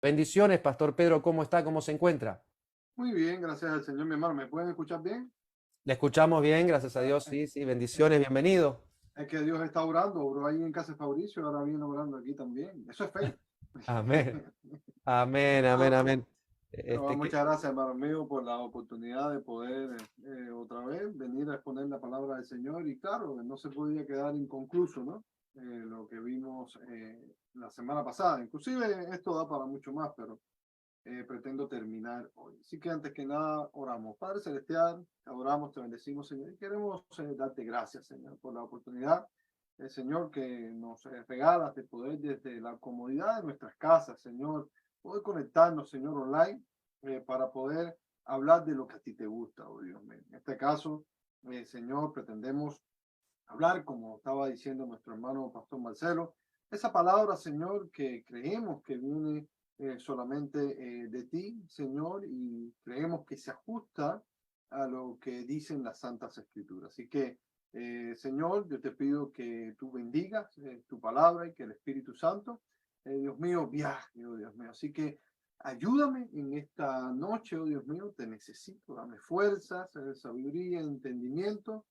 Bendiciones, Pastor Pedro, ¿cómo está? ¿Cómo se encuentra? Muy bien, gracias al Señor, mi hermano. ¿Me pueden escuchar bien? Le escuchamos bien, gracias a Dios. Es, Sí, sí, es- bendiciones, bienvenido. es que Dios está orando, oró ahí en casa de Fabricio, ahora viene orando aquí también. Eso es fe. Amén, amén, amén, Ah, amén. ¿Qué? Muchas gracias, hermano mío, por la oportunidad de poder otra vez venir a exponer la palabra del Señor. Y claro, no se podía quedar inconcluso, ¿no? Lo que vimos la semana pasada. Inclusive esto da para mucho más, pero pretendo terminar hoy. Así que antes que nada, oramos. Padre Celestial, te adoramos, te bendecimos, Señor, y queremos darte gracias, Señor, por la oportunidad, Señor, que nos regalas de poder desde la comodidad de nuestras casas, Señor, poder conectarnos, Señor, online, para poder hablar de lo que a ti te gusta, oh Dios mío. En este caso, Señor, pretendemos hablar, como estaba diciendo nuestro hermano Pastor Marcelo, esa palabra, Señor, que creemos que viene solamente de ti, Señor, y creemos que se ajusta a lo que dicen las Santas Escrituras. Así que, Señor, yo te pido que tú bendigas tu palabra y que el Espíritu Santo, Dios mío, viaje, oh Dios mío. Así que ayúdame en esta noche, oh Dios mío, te necesito, dame fuerzas, sabiduría, entendimiento,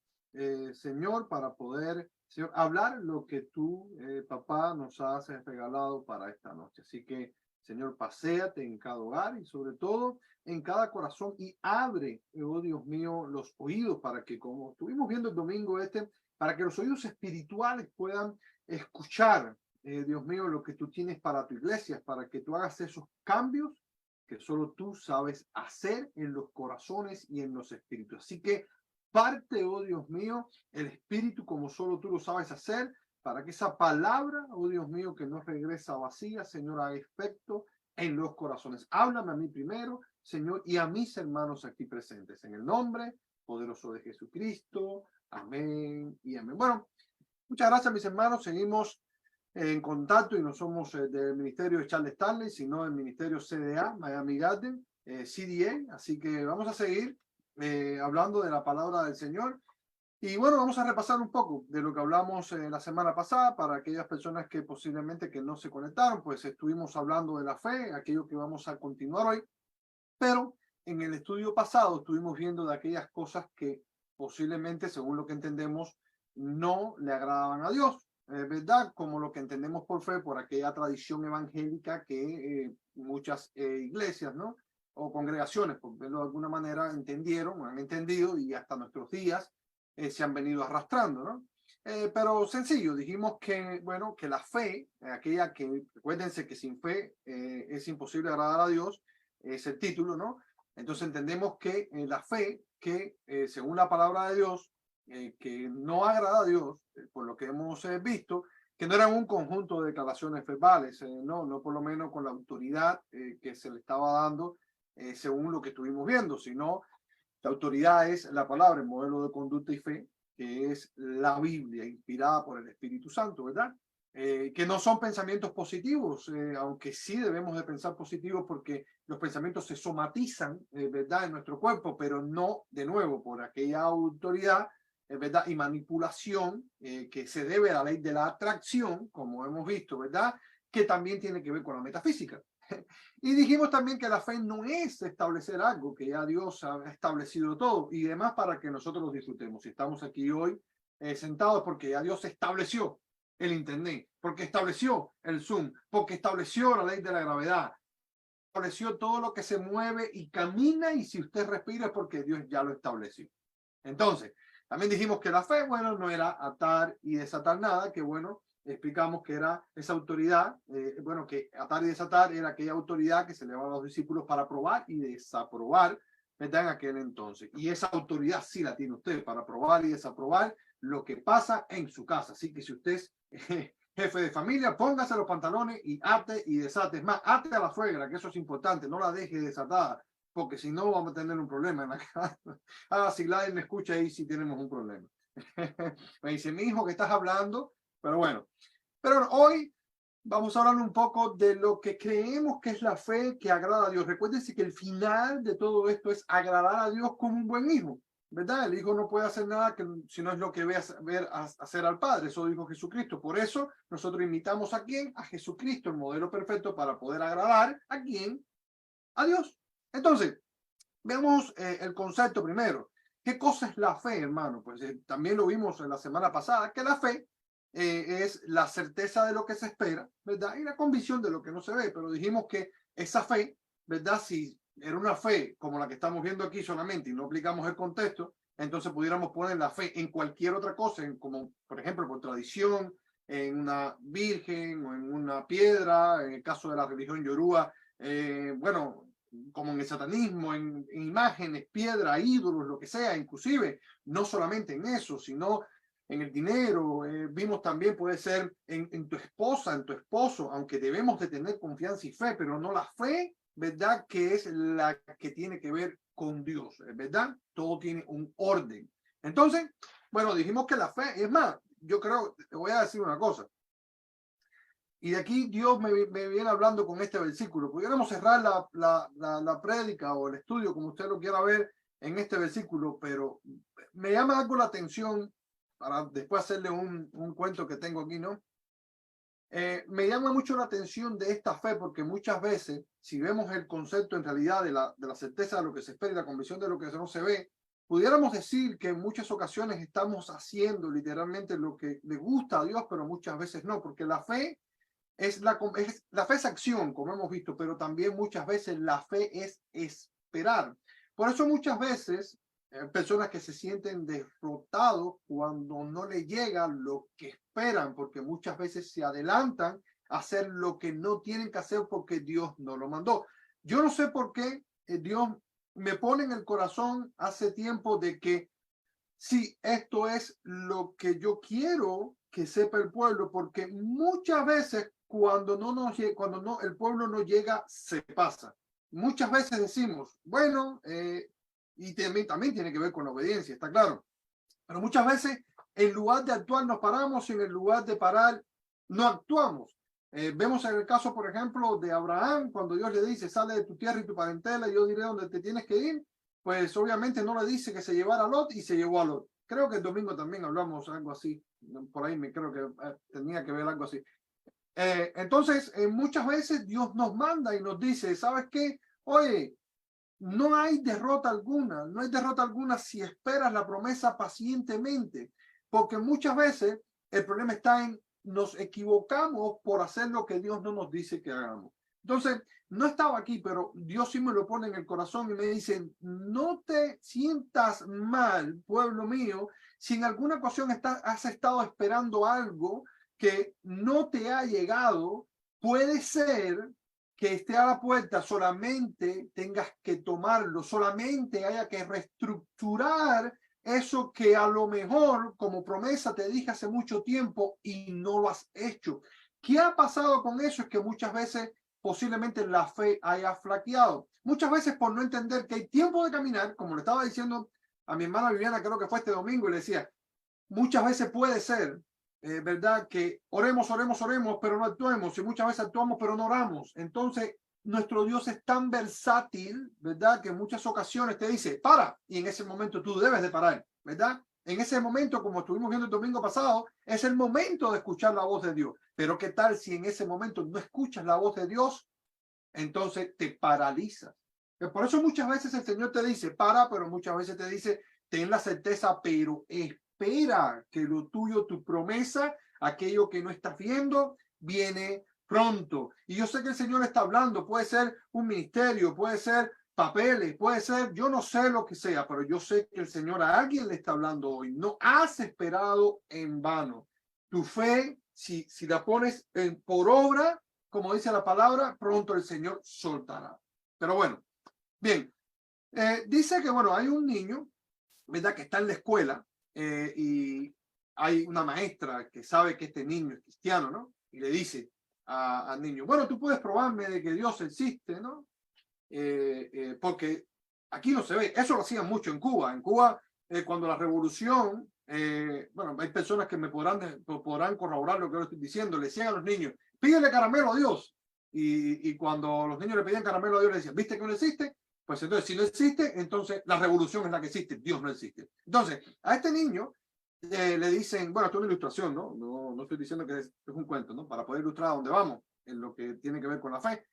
Señor, para poder, Señor, hablar lo que tú, papá, nos has regalado para esta noche. Así que, Señor, paséate en cada hogar y sobre todo en cada corazón y abre, oh Dios mío, los oídos para que, como estuvimos viendo el domingo para que los oídos espirituales puedan escuchar, Dios mío, lo que tú tienes para tu iglesia, para que tú hagas esos cambios que solo tú sabes hacer en los corazones y en los espíritus. Así que parte, oh Dios mío, el espíritu como solo tú lo sabes hacer, para que esa palabra, oh Dios mío, que no regresa vacía, Señor, haga efecto en los corazones. Háblame a mí primero, Señor, y a mis hermanos aquí presentes, en el nombre poderoso de Jesucristo. Amén y amén. Bueno, muchas gracias, mis hermanos. Seguimos en contacto y no somos del ministerio de Charles Stanley, sino del ministerio CDA, Miami Garden, CDA. Así que vamos a seguir hablando de la palabra del Señor. Y bueno, vamos a repasar un poco de lo que hablamos la semana pasada para aquellas personas que posiblemente que no se conectaron, pues estuvimos hablando de la fe, aquello que vamos a continuar hoy, pero en el estudio pasado estuvimos viendo de aquellas cosas que posiblemente, según lo que entendemos, no le agradaban a Dios, ¿verdad? Como lo que entendemos por fe, por aquella tradición evangélica que muchas iglesias, ¿no? O congregaciones, por verlo de alguna manera, entendieron, han entendido y hasta nuestros días se han venido arrastrando, ¿no? Pero sencillo, dijimos que, bueno, que la fe, aquella que, recuérdense que sin fe es imposible agradar a Dios, es el título, ¿no? Entonces entendemos que la fe, que según la palabra de Dios, que no agrada a Dios, por lo que hemos visto, que no eran un conjunto de declaraciones verbales, no por lo menos con la autoridad que se le estaba dando según lo que estuvimos viendo, sino la autoridad es la palabra, el modelo de conducta y fe, que es la Biblia, inspirada por el Espíritu Santo, ¿verdad? Que no son pensamientos positivos, aunque sí debemos de pensar positivos porque los pensamientos se somatizan, ¿verdad?, en nuestro cuerpo, pero no, de nuevo, por aquella autoridad, ¿verdad?, y manipulación que se debe a la ley de la atracción, como hemos visto, ¿verdad?, que también tiene que ver con la metafísica. Y dijimos también que la fe no es establecer algo, que ya Dios ha establecido todo y demás para que nosotros lo disfrutemos. Si estamos aquí hoy sentados porque ya Dios estableció el Internet, porque estableció el Zoom, porque estableció la ley de la gravedad, estableció todo lo que se mueve y camina, y si usted respira es porque Dios ya lo estableció. Entonces, también dijimos que la fe, bueno, no era atar y desatar nada, que bueno, explicamos que era esa autoridad, bueno, que atar y desatar era aquella autoridad que se le daba a los discípulos para aprobar y desaprobar, ¿verdad? En aquel entonces. Y esa autoridad sí la tiene usted para aprobar y desaprobar lo que pasa en su casa. Así que si usted es jefe de familia, póngase los pantalones y ate y desate. Es más, ate a la suegra, que eso es importante, no la deje desatada, porque si no vamos a tener un problema en la casa. Ah, si Gladys me escucha ahí, sí tenemos un problema. Me dice, mi hijo, que estás hablando, pero bueno. Pero hoy vamos a hablar un poco de lo que creemos que es la fe que agrada a Dios. Recuérdense que el final de todo esto es agradar a Dios como un buen hijo. ¿verdad? El Hijo no puede hacer nada si no es lo que ve hacer al Padre. Eso dijo Jesucristo. Por eso nosotros imitamos ¿a quién? A Jesucristo, el modelo perfecto para poder agradar ¿a quién? A Dios. Entonces, veamos el concepto primero. ¿Qué cosa es la fe, hermano? Pues también lo vimos en la semana pasada, que la fe es la certeza de lo que se espera, ¿verdad? Y la convicción de lo que no se ve. Pero dijimos que esa fe, ¿verdad? Si era una fe como la que estamos viendo aquí solamente y no aplicamos el contexto, entonces pudiéramos poner la fe en cualquier otra cosa, como por ejemplo por tradición, en una virgen o en una piedra, en el caso de la religión yoruba, bueno, como en el satanismo, en imágenes, piedra, ídolos, lo que sea, inclusive no solamente en eso, sino en el dinero. Vimos también puede ser en tu esposa, en tu esposo, aunque debemos de tener confianza y fe, pero no la fe, ¿verdad? Que es la que tiene que ver con Dios, ¿verdad? Todo tiene un orden. Entonces, bueno, dijimos que la fe, es más, yo creo, te voy a decir una cosa, y de aquí Dios me viene hablando con este versículo. Pudiéramos cerrar la prédica o el estudio, como usted lo quiera ver, en este versículo, pero me llama algo la atención para después hacerle un cuento que tengo aquí, ¿no? Me llama mucho la atención de esta fe, porque muchas veces, si vemos el concepto en realidad de la certeza de lo que se espera y la convicción de lo que no se ve, pudiéramos decir que en muchas ocasiones estamos haciendo literalmente lo que le gusta a Dios, pero muchas veces no, porque la fe la fe es acción, como hemos visto, pero también muchas veces la fe es esperar. Por eso muchas veces personas que se sienten derrotados cuando no les llega lo que esperan, porque muchas veces se adelantan a hacer lo que no tienen que hacer porque Dios no lo mandó. Yo no sé por qué Dios me pone en el corazón hace tiempo de que si esto es lo que yo quiero que sepa el pueblo, porque muchas veces cuando el pueblo no llega, se pasa. Muchas veces decimos, bueno, y también tiene que ver con la obediencia, está claro. Pero muchas veces, en lugar de actuar, nos paramos y en el lugar de parar, no actuamos. Vemos en el caso, por ejemplo, de Abraham, cuando Dios le dice, sale de tu tierra y tu parentela, y yo diré dónde te tienes que ir, pues obviamente no le dice que se llevara a Lot y se llevó a Lot. Creo que el domingo también hablamos algo así, por ahí me creo que tenía que ver algo así. Entonces, muchas veces Dios nos manda y nos dice, ¿sabes qué? Oye, no hay derrota alguna, no hay derrota alguna si esperas la promesa pacientemente, porque muchas veces el problema está en nos equivocamos por hacer lo que Dios no nos dice que hagamos. Entonces, no estaba aquí, pero Dios sí me lo pone en el corazón y me dice, no te sientas mal, pueblo mío, si en alguna ocasión has estado esperando algo que no te ha llegado, puede ser que esté a la puerta, solamente tengas que tomarlo, solamente haya que reestructurar eso que a lo mejor como promesa te dije hace mucho tiempo y no lo has hecho. ¿Qué ha pasado con eso? Es que muchas veces posiblemente la fe haya flaqueado. Muchas veces por no entender que hay tiempo de caminar, como le estaba diciendo a mi hermana Viviana, creo que fue este domingo, y le decía, muchas veces puede ser ¿verdad? Que oremos, pero no actuemos, y muchas veces actuamos, pero no oramos. Entonces, nuestro Dios es tan versátil, ¿verdad? Que en muchas ocasiones te dice, para, y en ese momento tú debes de parar, ¿verdad? En ese momento, como estuvimos viendo el domingo pasado, es el momento de escuchar la voz de Dios. Pero ¿qué tal si en ese momento no escuchas la voz de Dios? Entonces te paralizas. Por eso muchas veces el Señor te dice, para, pero muchas veces te dice, ten la certeza, pero espera que lo tuyo, tu promesa, aquello que no estás viendo, viene pronto. Y yo sé que el Señor está hablando, puede ser un ministerio, puede ser papeles, puede ser, yo no sé lo que sea, pero yo sé que el Señor a alguien le está hablando hoy. No has esperado en vano. Tu fe, si la pones por obra, como dice la palabra, pronto el Señor soltará. Pero bueno, bien, dice que, bueno, hay un niño, ¿verdad? Que está en la escuela y hay una maestra que sabe que este niño es cristiano, ¿no? Y le dice al niño, bueno, tú puedes probarme de que Dios existe, ¿no? Porque aquí no se ve. Eso lo hacían mucho en Cuba. En Cuba, cuando la revolución, bueno, hay personas que me podrán corroborar lo que yo estoy diciendo, le decían a los niños, pídele caramelo a Dios. Y cuando los niños le pedían caramelo a Dios, le decían, ¿viste que no existe? Pues entonces, si no existe, entonces la revolución es la que existe, Dios no existe. Entonces, a este niño le dicen, bueno, esto es una ilustración, ¿no? No estoy diciendo que es un cuento, ¿no? Para poder ilustrar a dónde vamos, en lo que tiene que ver con la fe.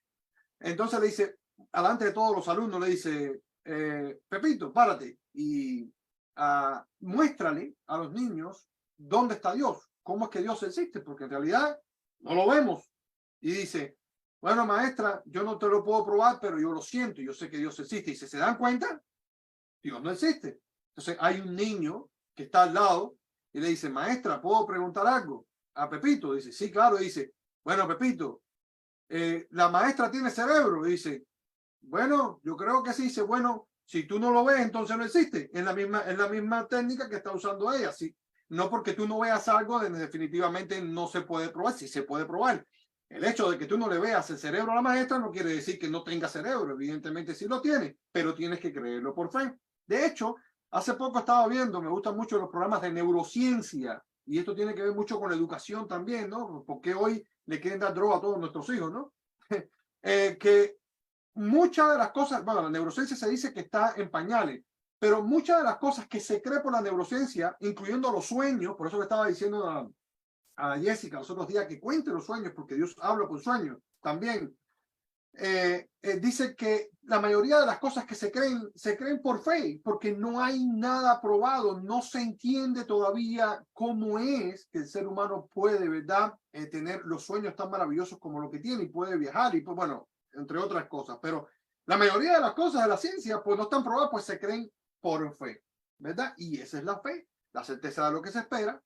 Entonces le dice, delante de todos los alumnos, le dice, Pepito, párate y muéstrale a los niños dónde está Dios, cómo es que Dios existe, porque en realidad no lo vemos. Y dice, bueno, maestra, yo no te lo puedo probar, pero yo lo siento, yo sé que Dios existe. Y si se dan cuenta, Dios no existe. Entonces hay un niño que está al lado y le dice, maestra, ¿puedo preguntar algo? A Pepito dice, sí, claro. Y dice, bueno, Pepito, la maestra tiene cerebro. Y dice, bueno, yo creo que sí. Dice, bueno, si tú no lo ves, entonces no existe. Es la misma técnica que está usando ella. Sí. No porque tú no veas algo, definitivamente no se puede probar. Sí se puede probar. El hecho de que tú no le veas el cerebro a la maestra no quiere decir que no tenga cerebro. Evidentemente sí lo tiene, pero tienes que creerlo por fe. De hecho, hace poco estaba viendo, me gustan mucho los programas de neurociencia, y esto tiene que ver mucho con la educación también, ¿no? Porque hoy le quieren dar droga a todos nuestros hijos, ¿no? Que muchas de las cosas, bueno, la neurociencia se dice que está en pañales, pero muchas de las cosas que se cree por la neurociencia, incluyendo los sueños, por eso le estaba diciendo a Jessica los otros días que cuente los sueños, porque Dios habla por sueños también. Dice que la mayoría de las cosas que se creen por fe, porque no hay nada probado, no se entiende todavía cómo es que el ser humano puede, ¿verdad?, tener los sueños tan maravillosos como lo que tiene y puede viajar y pues bueno, entre otras cosas, pero la mayoría de las cosas de la ciencia pues no están probadas, pues se creen por fe, ¿verdad? Y esa es la fe, la certeza de lo que se espera,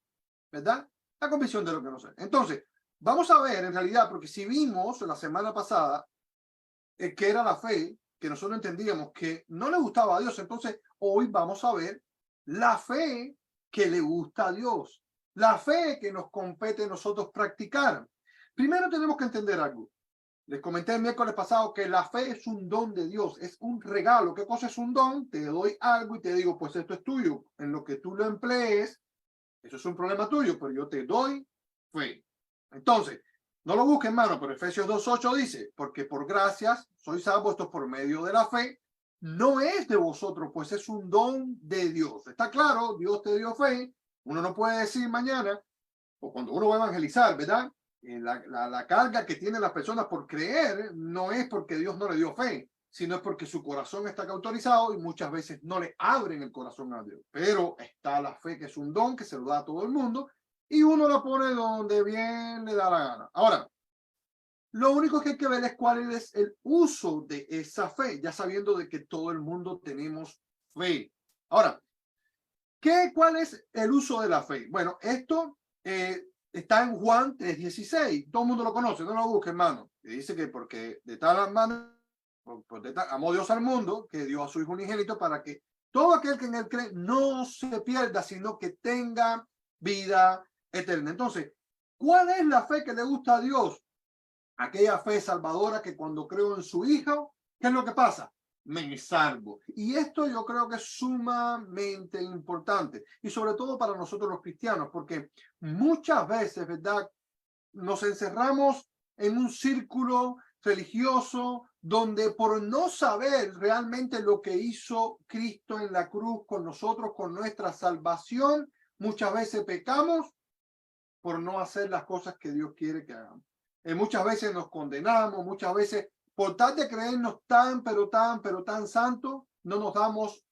¿verdad? La convicción de lo que no sé. Entonces, vamos a ver en realidad, porque si vimos la semana pasada que era la fe, que nosotros entendíamos que no le gustaba a Dios, entonces hoy vamos a ver la fe que le gusta a Dios, la fe que nos compete a nosotros practicar. Primero tenemos que entender algo. Les comenté el miércoles pasado que la fe es un don de Dios, es un regalo. ¿Qué cosa es un don? Te doy algo y te digo, pues esto es tuyo. En lo que tú lo emplees, eso es un problema tuyo, pero yo te doy fe. Entonces, no lo busquen, hermano, pero Efesios 2:8 dice, porque por gracias sois salvos por medio de la fe, no es de vosotros, pues es un don de Dios. Está claro, Dios te dio fe. Uno no puede decir mañana, o cuando uno va a evangelizar, ¿verdad? La carga que tienen las personas por creer no es porque Dios no le dio fe, sino es porque su corazón está cauterizado y muchas veces no le abren el corazón a Dios. Pero está la fe, que es un don que se lo da a todo el mundo, y uno lo pone donde bien le da la gana. Ahora, lo único que hay que ver es cuál es el uso de esa fe, ya sabiendo de que todo el mundo tenemos fe. Ahora, ¿cuál es el uso de la fe? Bueno, esto está en Juan 3:16. Todo el mundo lo conoce, no lo busque, hermano. Y dice que porque de tal manera amó Dios al mundo, que dio a su Hijo unigénito para que todo aquel que en él cree no se pierda, sino que tenga vida eterna. Entonces, ¿cuál es la fe que le gusta a Dios? Aquella fe salvadora que cuando creo en su Hijo, ¿qué es lo que pasa? Me salvo. Y esto yo creo que es sumamente importante, y sobre todo para nosotros los cristianos, porque muchas veces, ¿verdad?, nos encerramos en un círculo religioso donde por no saber realmente lo que hizo Cristo en la cruz con nosotros, con nuestra salvación, muchas veces pecamos por no hacer las cosas que Dios quiere que hagamos. Muchas veces nos condenamos, muchas veces por tal de creernos tan, pero tan santos, no nos damos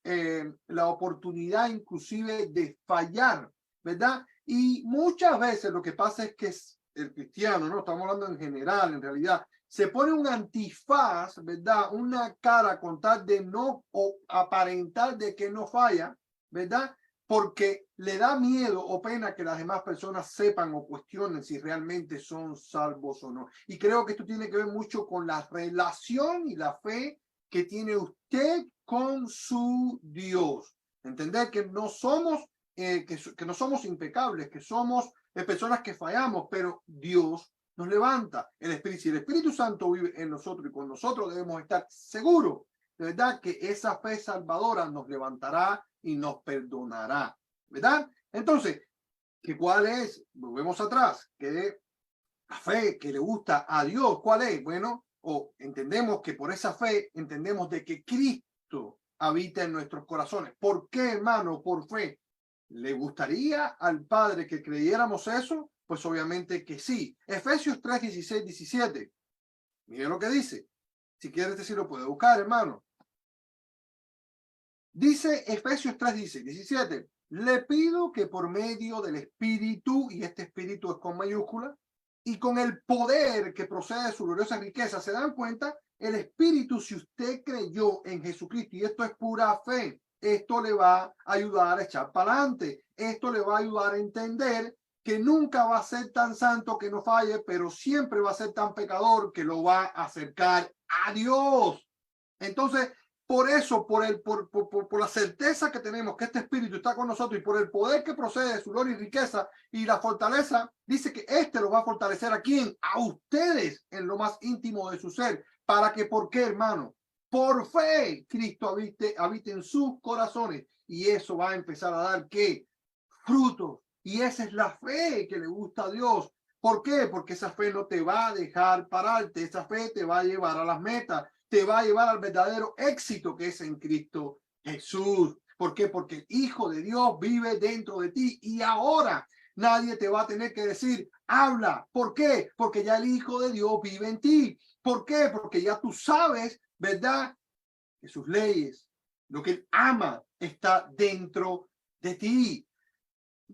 la oportunidad inclusive de fallar, ¿verdad? Y muchas veces lo que pasa es que el cristiano, no estamos hablando en general, en realidad, se pone un antifaz, ¿verdad? Una cara con tal de no o aparentar de que no falla, ¿verdad? Porque le da miedo o pena que las demás personas sepan o cuestionen si realmente son salvos o no. Y creo que esto tiene que ver mucho con la relación y la fe que tiene usted con su Dios. Entender que no somos, que no somos impecables, que somos personas que fallamos, pero Dios nos levanta. Si el Espíritu Santo vive en nosotros y con nosotros, debemos estar seguros de verdad que esa fe salvadora nos levantará y nos perdonará, ¿verdad? Entonces, ¿cuál es? Volvemos atrás, que la fe que le gusta a Dios, ¿cuál es? Bueno, o entendemos que por esa fe entendemos de que Cristo habita en nuestros corazones. ¿Por qué, hermano? Por fe. ¿Le gustaría al Padre que creyéramos eso? Pues obviamente que sí. Efesios 3, 16, 17. Miren lo que dice. Si quieres decir, lo puede buscar, hermano. Dice Efesios 3, dice 17. Le pido que por medio del Espíritu, y este Espíritu es con mayúscula, y con el poder que procede de su gloriosa riqueza, ¿se dan cuenta? El Espíritu, si usted creyó en Jesucristo, y esto es pura fe, esto le va a ayudar a echar para adelante. Esto le va a ayudar a entender que nunca va a ser tan santo que no falle, pero siempre va a ser tan pecador que lo va a acercar a Dios. Entonces, por eso, por la certeza que tenemos que este Espíritu está con nosotros y por el poder que procede de su gloria y riqueza y la fortaleza, dice que este lo va a fortalecer ¿a quién? A ustedes en lo más íntimo de su ser. ¿Para que por qué, hermano? Por fe, Cristo habite en sus corazones y eso va a empezar a dar ¿qué? Frutos. Y esa es la fe que le gusta a Dios. ¿Por qué? Porque esa fe no te va a dejar pararte, esa fe te va a llevar a las metas, te va a llevar al verdadero éxito que es en Cristo Jesús. ¿Por qué? Porque el Hijo de Dios vive dentro de ti y ahora nadie te va a tener que decir, habla. ¿Por qué? Porque ya el Hijo de Dios vive en ti. ¿Por qué? Porque ya tú sabes, ¿verdad? Que sus leyes, lo que Él ama, está dentro de ti.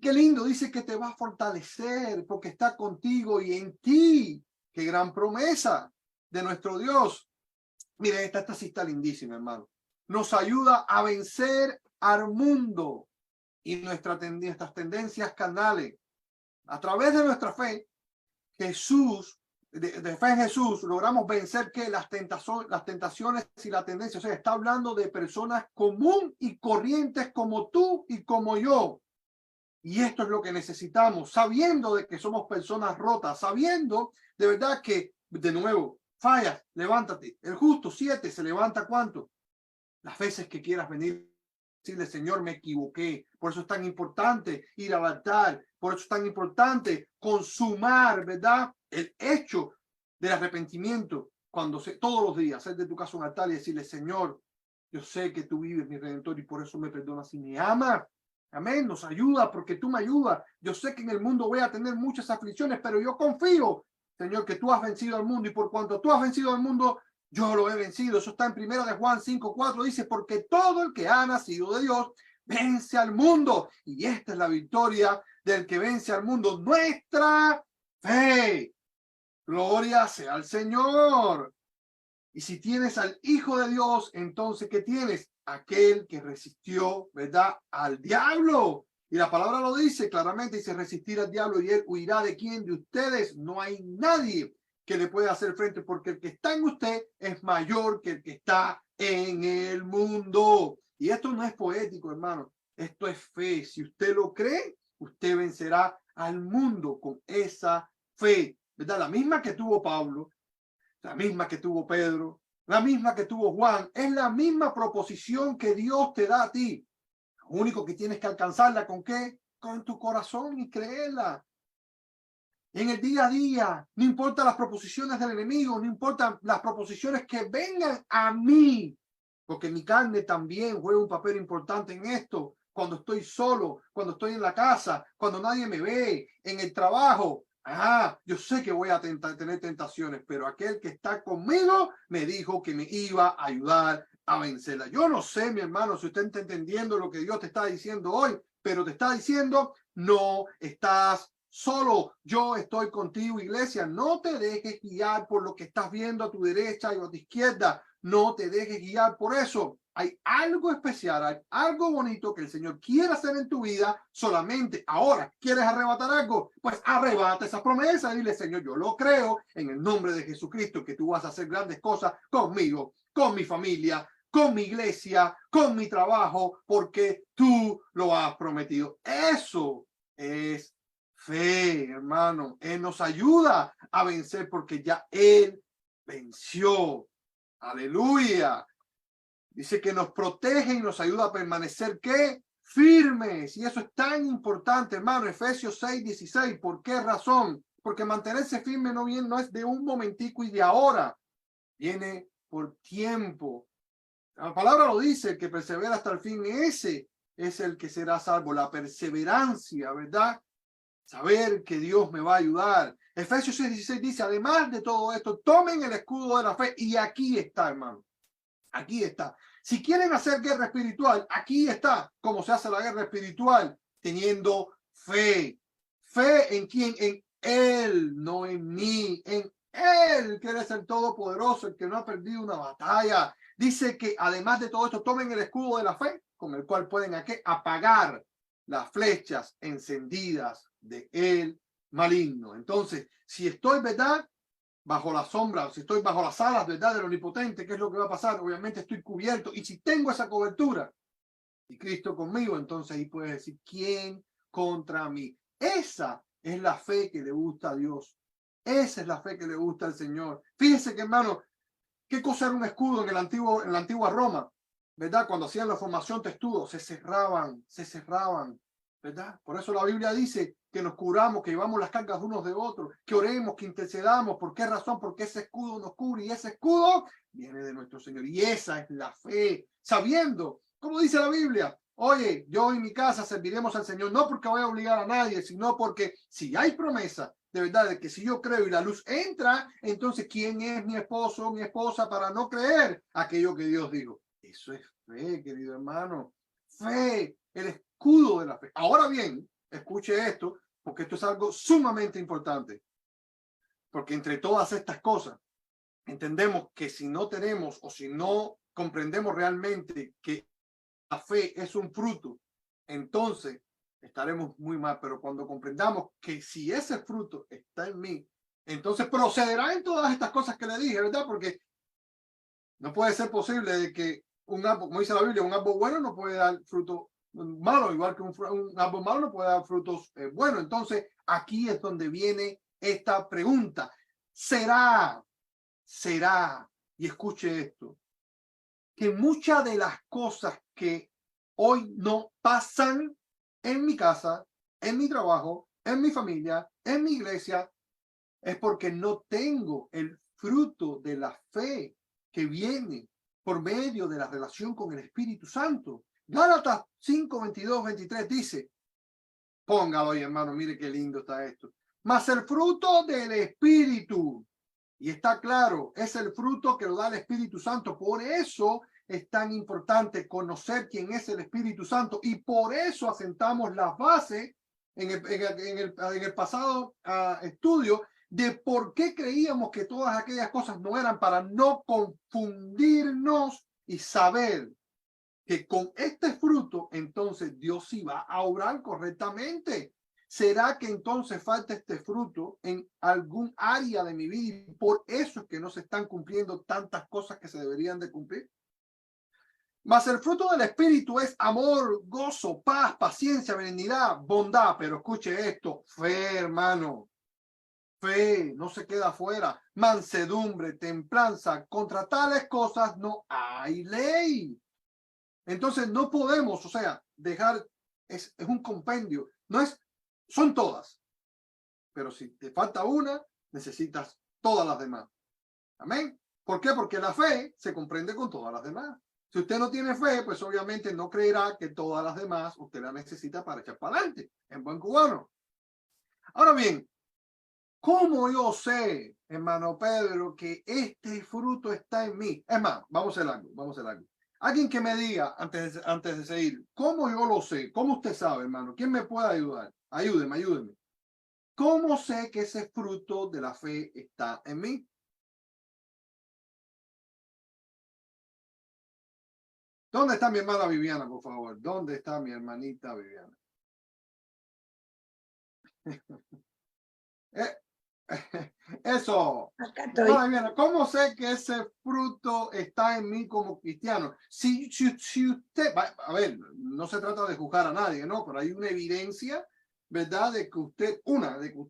Qué lindo, dice que te va a fortalecer porque está contigo y en ti. Qué gran promesa de nuestro Dios. Miren, esta sí está lindísima, hermano. Nos ayuda a vencer al mundo y nuestras tendencias carnales. A través de nuestra fe, Jesús, de fe en Jesús, logramos vencer que las tentaciones y la tendencia. O sea, está hablando de personas común y corrientes como tú y como yo. Y esto es lo que necesitamos, sabiendo de que somos personas rotas, sabiendo de verdad que, de nuevo, fallas, levántate. El justo 7 se levanta ¿cuánto? Las veces que quieras venir, decirle, Señor, me equivoqué. Por eso es tan importante ir al altar, por eso es tan importante consumar, ¿verdad? El hecho del arrepentimiento, todos los días, hacer de tu casa un altar y decirle, Señor, yo sé que tú vives, mi Redentor, y por eso me perdonas y me amas. Amén, nos ayuda porque tú me ayudas. Yo sé que en el mundo voy a tener muchas aflicciones, pero yo confío, Señor, que tú has vencido al mundo y por cuanto tú has vencido al mundo, yo lo he vencido. Eso está en 1 de Juan 5:4. Dice, porque todo el que ha nacido de Dios vence al mundo. Y esta es la victoria del que vence al mundo, nuestra fe. Gloria sea al Señor. Y si tienes al Hijo de Dios, entonces, ¿qué tienes? Aquel que resistió, ¿verdad? Al diablo. Y la palabra lo dice claramente, dice resistir al diablo y él huirá de quién, de ustedes. No hay nadie que le pueda hacer frente porque el que está en usted es mayor que el que está en el mundo. Y esto no es poético, hermano. Esto es fe. Si usted lo cree, usted vencerá al mundo con esa fe, ¿verdad? La misma que tuvo Pablo, la misma que tuvo Pedro, la misma que tuvo Juan, es la misma proposición que Dios te da a ti. Lo único que tienes que alcanzarla ¿con qué? Con tu corazón y creerla. En el día a día, no importa las proposiciones del enemigo, no importan las proposiciones que vengan a mí, porque mi carne también juega un papel importante en esto. Cuando estoy solo, cuando estoy en la casa, cuando nadie me ve, en el trabajo. Yo sé que voy a tener tentaciones, pero aquel que está conmigo me dijo que me iba a ayudar a vencerla. Yo no sé, mi hermano, si usted está entendiendo lo que Dios te está diciendo hoy, pero te está diciendo, no estás solo. Yo estoy contigo, iglesia. No te dejes guiar por lo que estás viendo a tu derecha y a tu izquierda. No te dejes guiar por eso. Hay algo especial, hay algo bonito que el Señor quiere hacer en tu vida solamente. Ahora, ¿quieres arrebatar algo? Pues arrebata esa promesa y dile, Señor, yo lo creo en el nombre de Jesucristo, que tú vas a hacer grandes cosas conmigo, con mi familia, con mi iglesia, con mi trabajo, porque tú lo has prometido. Eso es fe, hermano. Él nos ayuda a vencer porque ya Él venció. Aleluya. Dice que nos protege y nos ayuda a permanecer, ¿qué? Firmes. Y eso es tan importante, hermano. Efesios 6:16. ¿Por qué razón? Porque mantenerse firme no es de un momentico y de ahora. viene por tiempo. La palabra lo dice, el que persevera hasta el fin, ese es el que será salvo. La perseverancia, ¿verdad? Saber que Dios me va a ayudar. Efesios 6:16 dice, además de todo esto, tomen el escudo de la fe. Y aquí está, hermano. Aquí está. Si quieren hacer guerra espiritual, aquí está cómo se hace la guerra espiritual, teniendo fe. ¿Fe en quién? En Él, no en mí. En Él, que eres el Todopoderoso, el que no ha perdido una batalla. Dice que además de todo esto, tomen el escudo de la fe, con el cual pueden apagar las flechas encendidas de el maligno. Entonces, si estoy, ¿verdad?, bajo la sombra, si estoy bajo las alas, ¿verdad?, del Omnipotente, ¿qué es lo que va a pasar? Obviamente estoy cubierto. Y si tengo esa cobertura y Cristo conmigo, entonces ahí puedes decir, ¿quién contra mí? Esa es la fe que le gusta a Dios. Esa es la fe que le gusta al Señor. Fíjense que, hermano, ¿qué cosa era un escudo en la antigua Roma? ¿Verdad? Cuando hacían la formación de escudo, se cerraban, ¿verdad? Por eso la Biblia dice que nos curamos, que llevamos las cargas unos de otros, que oremos, que intercedamos. ¿Por qué razón? Porque ese escudo nos cubre y ese escudo viene de nuestro Señor. Y esa es la fe, sabiendo, como dice la Biblia, oye, yo en mi casa serviremos al Señor, no porque voy a obligar a nadie, sino porque si hay promesa, de verdad, de que si yo creo y la luz entra, entonces ¿quién es mi esposo o mi esposa para no creer aquello que Dios dijo? Eso es fe, querido hermano. Fe, el escudo de la fe. Ahora bien, escuche esto, porque esto es algo sumamente importante. Porque entre todas estas cosas, entendemos que si no tenemos o si no comprendemos realmente que la fe es un fruto, entonces estaremos muy mal. Pero cuando comprendamos que si ese fruto está en mí, entonces procederá en todas estas cosas que le dije, ¿verdad? Porque no puede ser posible de que un árbol, como dice la Biblia, un árbol bueno no puede dar fruto malo, igual que un árbol malo no puede dar frutos buenos. Entonces, aquí es donde viene esta pregunta. ¿Será, y escuche esto, que muchas de las cosas que hoy no pasan en mi casa, en mi trabajo, en mi familia, en mi iglesia, es porque no tengo el fruto de la fe que viene por medio de la relación con el Espíritu Santo? Gálatas 5, 22, 23 dice, póngalo ahí, hermano, mire qué lindo está esto. Mas el fruto del Espíritu, y está claro, es el fruto que lo da el Espíritu Santo. Por eso es tan importante conocer quién es el Espíritu Santo y por eso asentamos las bases en el pasado estudio de por qué creíamos que todas aquellas cosas no eran, para no confundirnos y saber que con este fruto entonces Dios iba a obrar correctamente. ¿Será que entonces falta este fruto en algún área de mi vida y por eso es que no se están cumpliendo tantas cosas que se deberían de cumplir? Mas el fruto del Espíritu es amor, gozo, paz, paciencia, benignidad, bondad. Pero escuche esto, fe, hermano. Fe, no se queda afuera. Mansedumbre, templanza. Contra tales cosas no hay ley. Entonces no podemos, o sea, dejar, es un compendio. No es, son todas. Pero si te falta una, necesitas todas las demás. Amén. ¿Por qué? Porque la fe se comprende con todas las demás. Si usted no tiene fe, pues obviamente no creerá que todas las demás usted la necesita para echar para adelante, en buen cubano. Ahora bien, ¿cómo yo sé, hermano Pedro, que este fruto está en mí? Es más, vamos a hacer algo. Alguien que me diga, antes de seguir, ¿cómo yo lo sé? ¿Cómo usted sabe, hermano? ¿Quién me puede ayudar? Ayúdeme. ¿Cómo sé que ese fruto de la fe está en mí? ¿Dónde está mi hermana Viviana, por favor? ¿Dónde está mi hermanita Viviana? Eso. Acá estoy. Viviana, ¿cómo sé que ese fruto está en mí como cristiano? Si usted, a ver, no se trata de juzgar a nadie, ¿no? Pero hay una evidencia, ¿verdad? De que usted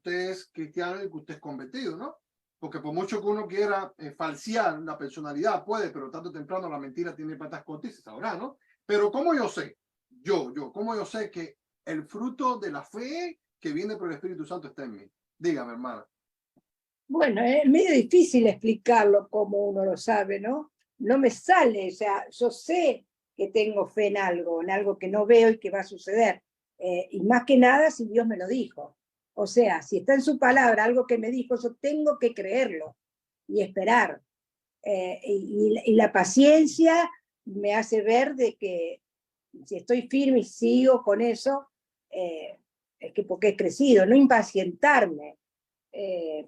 es cristiano y que usted es convertido, ¿no? Porque por mucho que uno quiera falsear la personalidad, puede, pero tanto temprano la mentira tiene patas cortas y se sabrá, ¿no? Pero ¿cómo yo sé? ¿Cómo yo sé que el fruto de la fe que viene por el Espíritu Santo está en mí? Dígame, hermana. Bueno, es medio difícil explicarlo como uno lo sabe, ¿no? No me sale, o sea, yo sé que tengo fe en algo que no veo y que va a suceder. Y más que nada si Dios me lo dijo. O sea, si está en su palabra algo que me dijo, yo tengo que creerlo y esperar. Y la paciencia me hace ver de que si estoy firme y sigo con eso, es que porque he crecido, no impacientarme.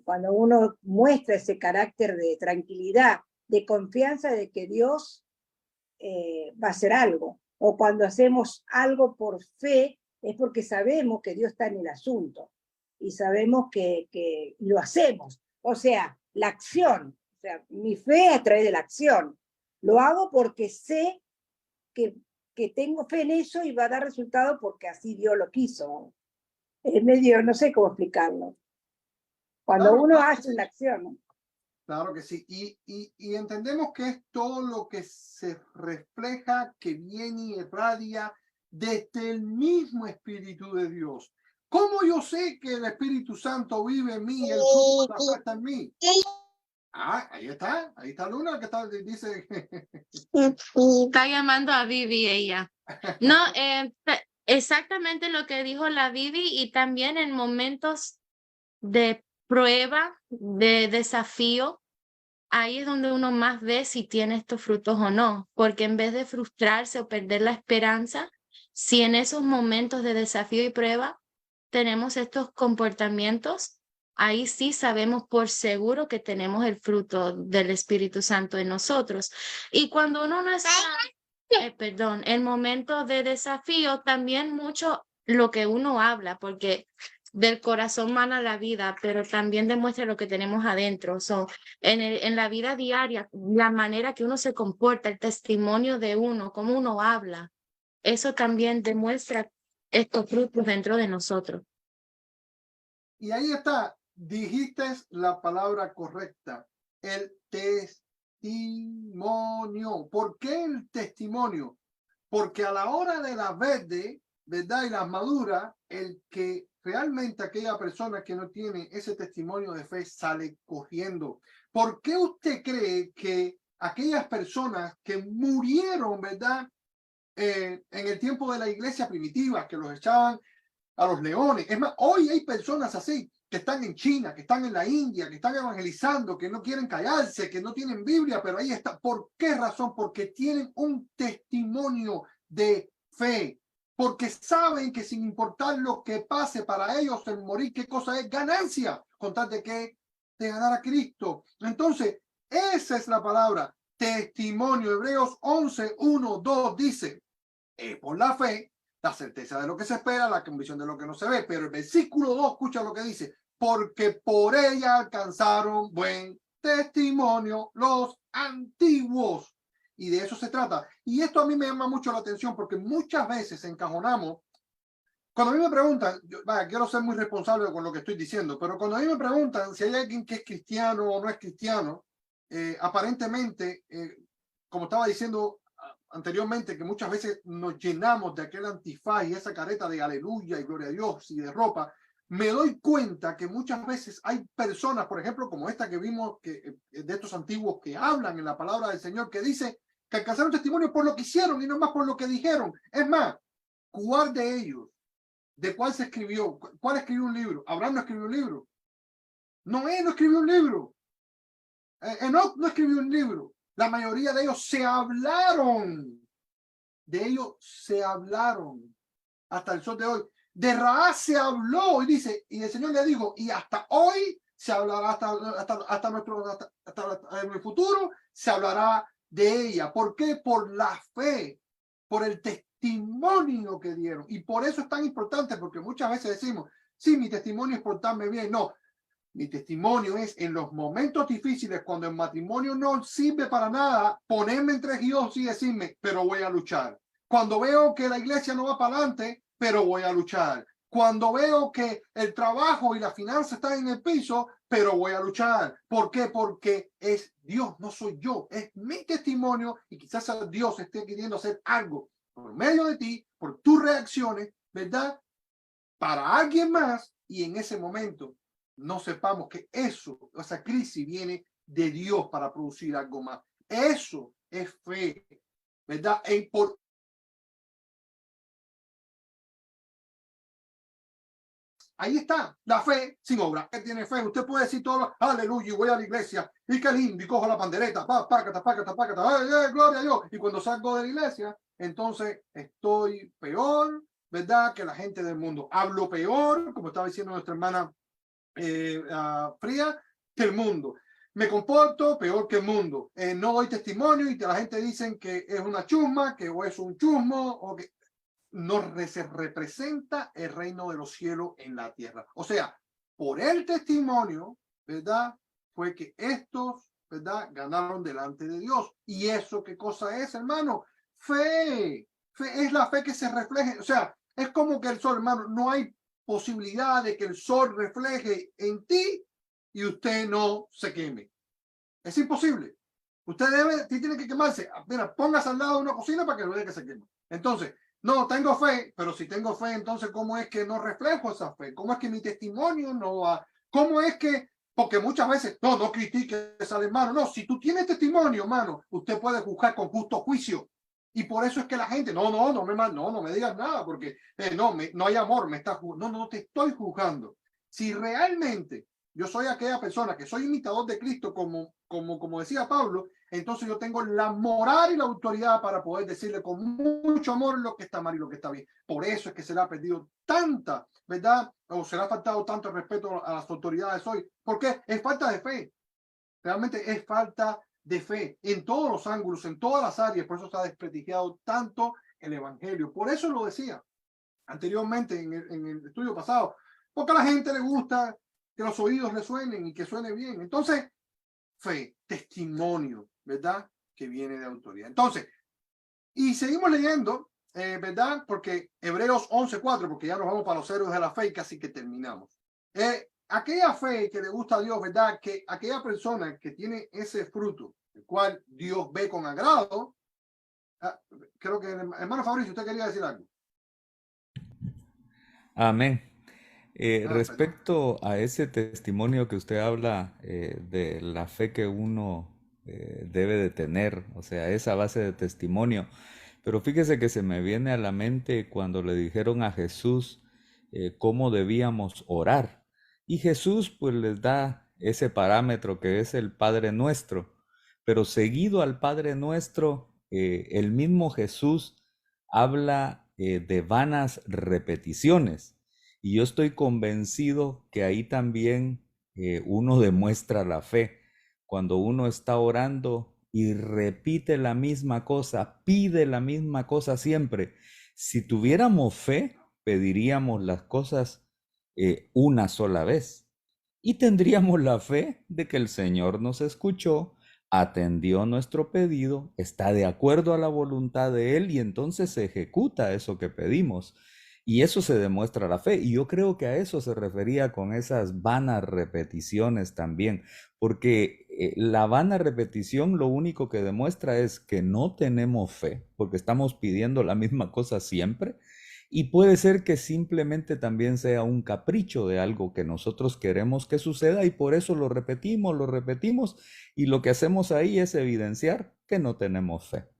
Cuando uno muestra ese carácter de tranquilidad, de confianza de que Dios va a hacer algo, o cuando hacemos algo por fe, es porque sabemos que Dios está en el asunto y sabemos que lo hacemos. O sea, la acción, o sea, mi fe a través de la acción. Lo hago porque sé que tengo fe en eso y va a dar resultado porque así Dios lo quiso. Es medio, no sé cómo explicarlo. Cuando Claro, uno claro que hace sí. una acción, ¿no? Claro que sí. Y entendemos que es todo lo que se refleja, que viene y irradia desde el mismo Espíritu de Dios. ¿Cómo yo sé que el Espíritu Santo vive en mí y el fruto de la fe está en mí? Ah, ahí está Luna que está, dice. Está llamando a Vivi ella. No, exactamente lo que dijo la Vivi y también en momentos de prueba, de desafío, ahí es donde uno más ve si tiene estos frutos o no, porque en vez de frustrarse o perder la esperanza, si en esos momentos de desafío y prueba tenemos estos comportamientos, ahí sí sabemos por seguro que tenemos el fruto del Espíritu Santo en nosotros. Y cuando uno no está, perdón, en momentos de desafío, también mucho lo que uno habla, porque del corazón mana la vida, pero también demuestra lo que tenemos adentro. En la vida diaria, la manera que uno se comporta, el testimonio de uno, cómo uno habla, eso también demuestra estos frutos dentro de nosotros. Y ahí está, dijiste la palabra correcta, el testimonio. ¿Por qué el testimonio? Porque a la hora de la verde, ¿verdad? Y las maduras, el que realmente aquella persona que no tiene ese testimonio de fe sale corriendo. ¿Por qué usted cree que aquellas personas que murieron, ¿verdad? En el tiempo de la iglesia primitiva, que los echaban a los leones. Es más, hoy hay personas así que están en China, que están en la India, que están evangelizando, que no quieren callarse, que no tienen Biblia, pero ahí está. ¿Por qué razón? Porque tienen un testimonio de fe. Porque saben que sin importar lo que pase para ellos, el morir, ¿qué cosa es? Ganancia, con tal de que de ganar a Cristo. Entonces, esa es la palabra, testimonio. Hebreos 11, 1, 2 dice, por la fe, la certeza de lo que se espera, la convicción de lo que no se ve. Pero el versículo 2, escucha lo que dice, porque por ella alcanzaron buen testimonio los antiguos. Y de eso se trata. Y esto a mí me llama mucho la atención porque muchas veces encajonamos. Cuando a mí me preguntan, vaya, quiero ser muy responsable con lo que estoy diciendo, pero cuando a mí me preguntan si hay alguien que es cristiano o no es cristiano, aparentemente, como estaba diciendo anteriormente, que muchas veces nos llenamos de aquel antifaz y esa careta de aleluya y gloria a Dios y de ropa, me doy cuenta que muchas veces hay personas, por ejemplo, como esta que vimos, que, de estos antiguos que hablan en la palabra del Señor, que dice que alcanzaron testimonio por lo que hicieron y no más por lo que dijeron. Es más, ¿cuál de ellos? ¿De cuál se escribió? ¿Cuál escribió un libro? ¿Abraham no escribió un libro? Noé no escribió un libro. Enoch no escribió un libro. La mayoría de ellos se hablaron. De ellos se hablaron hasta el sol de hoy. De Rahab se habló y dice, y el Señor le dijo, y hasta hoy se hablará, hasta en el futuro se hablará de ella. ¿Por qué? Por la fe, por el testimonio que dieron. Y por eso es tan importante, porque muchas veces decimos, sí, mi testimonio es portarme bien. No, mi testimonio es en los momentos difíciles, cuando el matrimonio no sirve para nada, ponerme entre Dios y decirme, pero voy a luchar. Cuando veo que la iglesia no va para adelante, pero voy a luchar. Cuando veo que el trabajo y la finanza están en el piso, pero voy a luchar. ¿Por qué? Porque es Dios, no soy yo, es mi testimonio y quizás Dios esté queriendo hacer algo por medio de ti, por tus reacciones, ¿verdad? Para alguien más y en ese momento no sepamos que eso, esa crisis viene de Dios para producir algo más. Eso es fe, ¿verdad? Ahí está, la fe sin obra. ¿Qué tiene fe? Usted puede decir todo, aleluya, y voy a la iglesia, y qué lindo, y cojo la pandereta, pácata, gloria a Dios. Y cuando salgo de la iglesia, entonces estoy peor, ¿verdad? Que la gente del mundo. Hablo peor, como estaba diciendo nuestra hermana Fría, que el mundo. Me comporto peor que el mundo. No doy testimonio y la gente dice que es una chusma, que o es un chusmo, o que no se representa el reino de los cielos en la tierra. O sea, por el testimonio, ¿verdad? Fue que estos, ¿verdad? Ganaron delante de Dios. ¿Y eso qué cosa es, hermano? Fe. Fe es la fe que se refleje. O sea, es como que el sol, hermano, no hay posibilidad de que el sol refleje en ti y usted no se queme. Es imposible. Usted tiene que quemarse. Mira, póngase al lado de una cocina para que no vea que se queme. Entonces, no, tengo fe, pero si tengo fe, entonces, ¿cómo es que no reflejo esa fe? ¿Cómo es que mi testimonio no va? ¿Cómo es que, porque muchas veces, no critiques al hermano, no, si tú tienes testimonio, hermano, usted puede juzgar con justo juicio. Y por eso es que la gente, no me digas nada, porque no hay amor, me está juzgando. No te estoy juzgando. Si realmente yo soy aquella persona que soy imitador de Cristo, como decía Pablo, entonces yo tengo la moral y la autoridad para poder decirle con mucho amor lo que está mal y lo que está bien. Por eso es que se le ha perdido tanta, ¿verdad? O se le ha faltado tanto respeto a las autoridades hoy. ¿Por qué? Es falta de fe. Realmente es falta de fe en todos los ángulos, en todas las áreas. Por eso se ha desprestigiado tanto el evangelio. Por eso lo decía anteriormente en el estudio pasado. Porque a la gente le gusta que los oídos le suenen y que suene bien. Entonces, fe, testimonio, ¿verdad? Que viene de autoridad. Entonces, y seguimos leyendo, ¿verdad? Porque Hebreos 11:4, porque ya nos vamos para los héroes de la fe y casi que terminamos. Aquella fe que le gusta a Dios, ¿verdad? Que aquella persona que tiene ese fruto, el cual Dios ve con agrado. Creo que, hermano Fabricio, usted quería decir algo. Amén. Respecto a ese testimonio que usted habla de la fe que uno debe de tener, o sea, esa base de testimonio, pero fíjese que se me viene a la mente cuando le dijeron a Jesús cómo debíamos orar. Y Jesús pues les da ese parámetro que es el Padre Nuestro, pero seguido al Padre Nuestro, el mismo Jesús habla de vanas repeticiones. Y yo estoy convencido que ahí también uno demuestra la fe. Cuando uno está orando y repite la misma cosa, pide la misma cosa siempre. Si tuviéramos fe, pediríamos las cosas una sola vez. Y tendríamos la fe de que el Señor nos escuchó, atendió nuestro pedido, está de acuerdo a la voluntad de Él y entonces se ejecuta eso que pedimos. Y eso se demuestra la fe. Y yo creo que a eso se refería con esas vanas repeticiones también. Porque la vana repetición lo único que demuestra es que no tenemos fe, porque estamos pidiendo la misma cosa siempre. Y puede ser que simplemente también sea un capricho de algo que nosotros queremos que suceda y por eso lo repetimos y lo que hacemos ahí es evidenciar que no tenemos fe.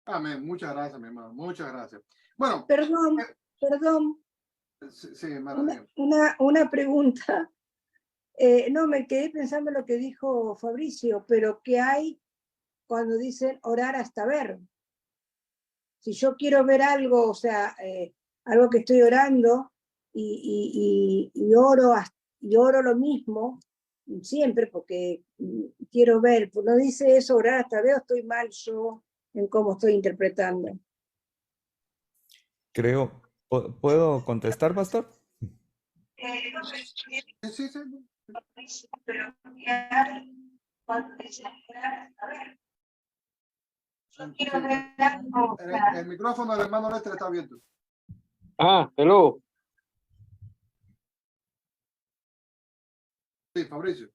Amén. Muchas gracias, mi hermano. Muchas gracias. Bueno. Perdón. Sí, una pregunta. No, me quedé pensando en lo que dijo Fabricio, pero ¿qué hay cuando dicen orar hasta ver? Si yo quiero ver algo, o sea, algo que estoy orando y oro lo mismo siempre porque quiero ver, pues no dice eso, orar hasta ver, estoy mal yo en cómo estoy interpretando. Creo, ¿puedo contestar, pastor? Sí. Pero cuando dice orar hasta ver. El micrófono del hermano Lester está abierto. Hello. Sí, Fabricio.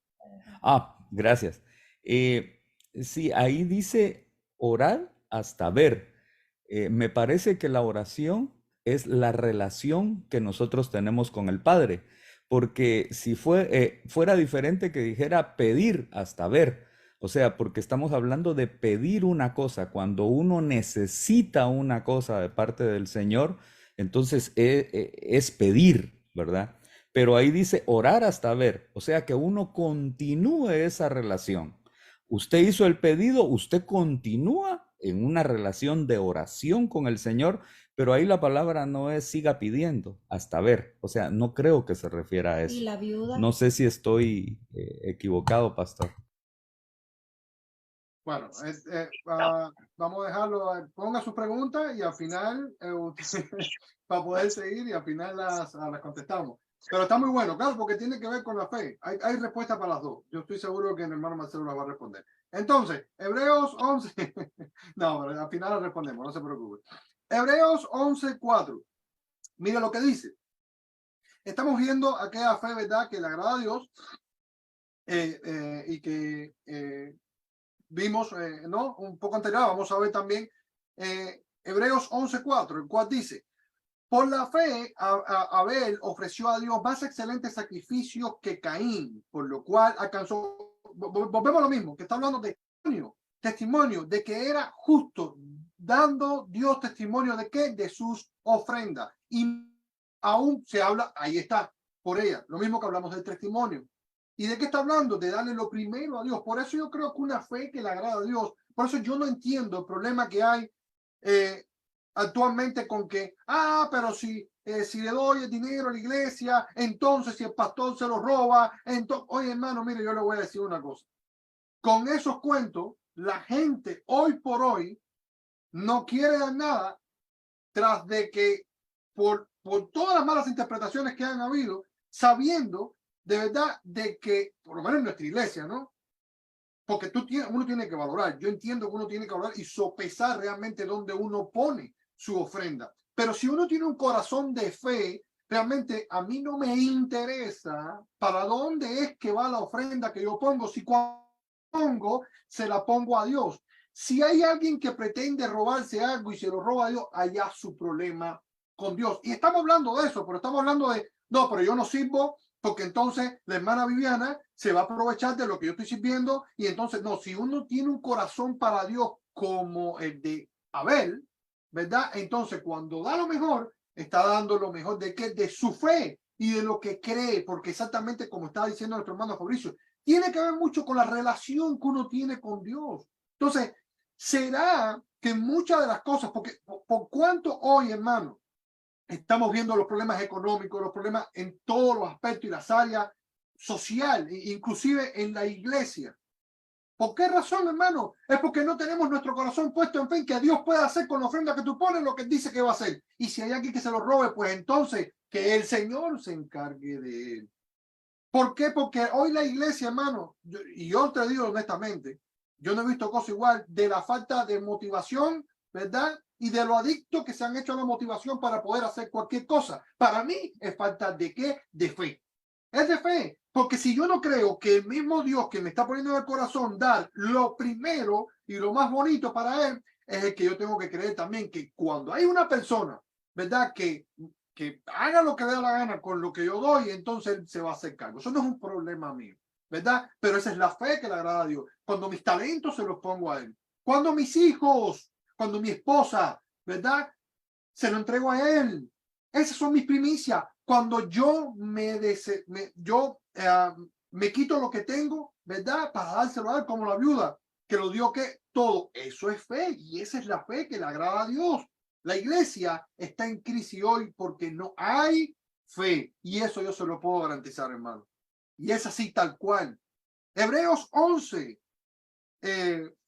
Gracias. Sí, ahí dice orar hasta ver. Me parece que la oración es la relación que nosotros tenemos con el Padre. Porque si fuera diferente que dijera pedir hasta ver, o sea, porque estamos hablando de pedir una cosa, cuando uno necesita una cosa de parte del Señor, entonces es pedir, ¿verdad? Pero ahí dice orar hasta ver, o sea, que uno continúe esa relación. Usted hizo el pedido, usted continúa en una relación de oración con el Señor, pero ahí la palabra no es siga pidiendo hasta ver. O sea, no creo que se refiera a ¿Y eso. la viuda? No sé si estoy equivocado, pastor. Bueno, vamos a dejarlo, ponga su pregunta y al final, para poder seguir y al final las contestamos. Pero está muy bueno, claro, porque tiene que ver con la fe. Hay respuesta para las dos. Yo estoy seguro que el hermano Marcelo las va a responder. Entonces, Hebreos 11. No, pero al final las respondemos, no se preocupe. Hebreos 11:4. Mira lo que dice. Estamos viendo aquella fe, ¿verdad?, que le agrada a Dios y que vimos, ¿no?, un poco anterior. Vamos a ver también Hebreos 11:4, el cual dice: por la fe, Abel ofreció a Dios más excelentes sacrificios que Caín, por lo cual alcanzó, volvemos a lo mismo, que está hablando de testimonio de que era justo, dando Dios testimonio de qué, de sus ofrendas. Y aún se habla, ahí está, por ella, lo mismo que hablamos del testimonio. ¿Y de qué está hablando? De darle lo primero a Dios. Por eso yo creo que una fe que le agrada a Dios, por eso yo no entiendo el problema que hay actualmente con que, pero si le doy el dinero a la iglesia, entonces si el pastor se lo roba, entonces, oye hermano, mire, yo le voy a decir una cosa. Con esos cuentos, la gente hoy por hoy no quiere dar nada tras de que por todas las malas interpretaciones que han habido, sabiendo de verdad de que, por lo menos en nuestra iglesia, ¿no? Porque uno tiene que valorar, yo entiendo que uno tiene que valorar y sopesar realmente dónde uno pone su ofrenda. Pero si uno tiene un corazón de fe, realmente a mí no me interesa para dónde es que va la ofrenda que yo pongo. Si cuando pongo, se la pongo a Dios. Si hay alguien que pretende robarse algo y se lo roba a Dios, allá su problema con Dios. Y estamos hablando de eso, pero estamos hablando de, no, pero yo no sirvo porque entonces la hermana Viviana se va a aprovechar de lo que yo estoy sirviendo. Y entonces, no, si uno tiene un corazón para Dios como el de Abel, ¿verdad? Entonces, cuando da lo mejor, está dando lo mejor de qué, de su fe y de lo que cree, porque exactamente como estaba diciendo nuestro hermano Fabricio, tiene que ver mucho con la relación que uno tiene con Dios. Entonces, será que muchas de las cosas, porque por cuánto hoy, hermano, estamos viendo los problemas económicos, los problemas en todos los aspectos y las áreas social, inclusive en la iglesia. ¿Por qué razón, hermano? Es porque no tenemos nuestro corazón puesto en fe en que Dios puede hacer con la ofrenda que tú pones lo que dice que va a hacer. Y si hay alguien que se lo robe, pues entonces que el Señor se encargue de él. ¿Por qué? Porque hoy la iglesia, hermano, yo te digo honestamente, yo no he visto cosa igual de la falta de motivación, ¿verdad? Y de lo adicto que se han hecho a la motivación para poder hacer cualquier cosa. Para mí es falta de ¿qué? De fe. Es de fe. Porque si yo no creo que el mismo Dios que me está poniendo en el corazón dar lo primero y lo más bonito para él, es el que yo tengo que creer también que cuando hay una persona, ¿verdad? Que haga lo que le da la gana con lo que yo doy, entonces él se va a hacer cargo. Eso no es un problema mío, ¿verdad? Pero esa es la fe que le agrada a Dios. Cuando mis talentos se los pongo a él. Cuando mis hijos, cuando mi esposa, ¿verdad? Se lo entrego a él. Esas son mis primicias. Cuando yo me quito lo que tengo, ¿verdad? Para dárselo a él como la viuda, que lo dio que todo. Eso es fe y esa es la fe que le agrada a Dios. La iglesia está en crisis hoy porque no hay fe y eso yo se lo puedo garantizar, hermano. Y es así tal cual. Hebreos 11,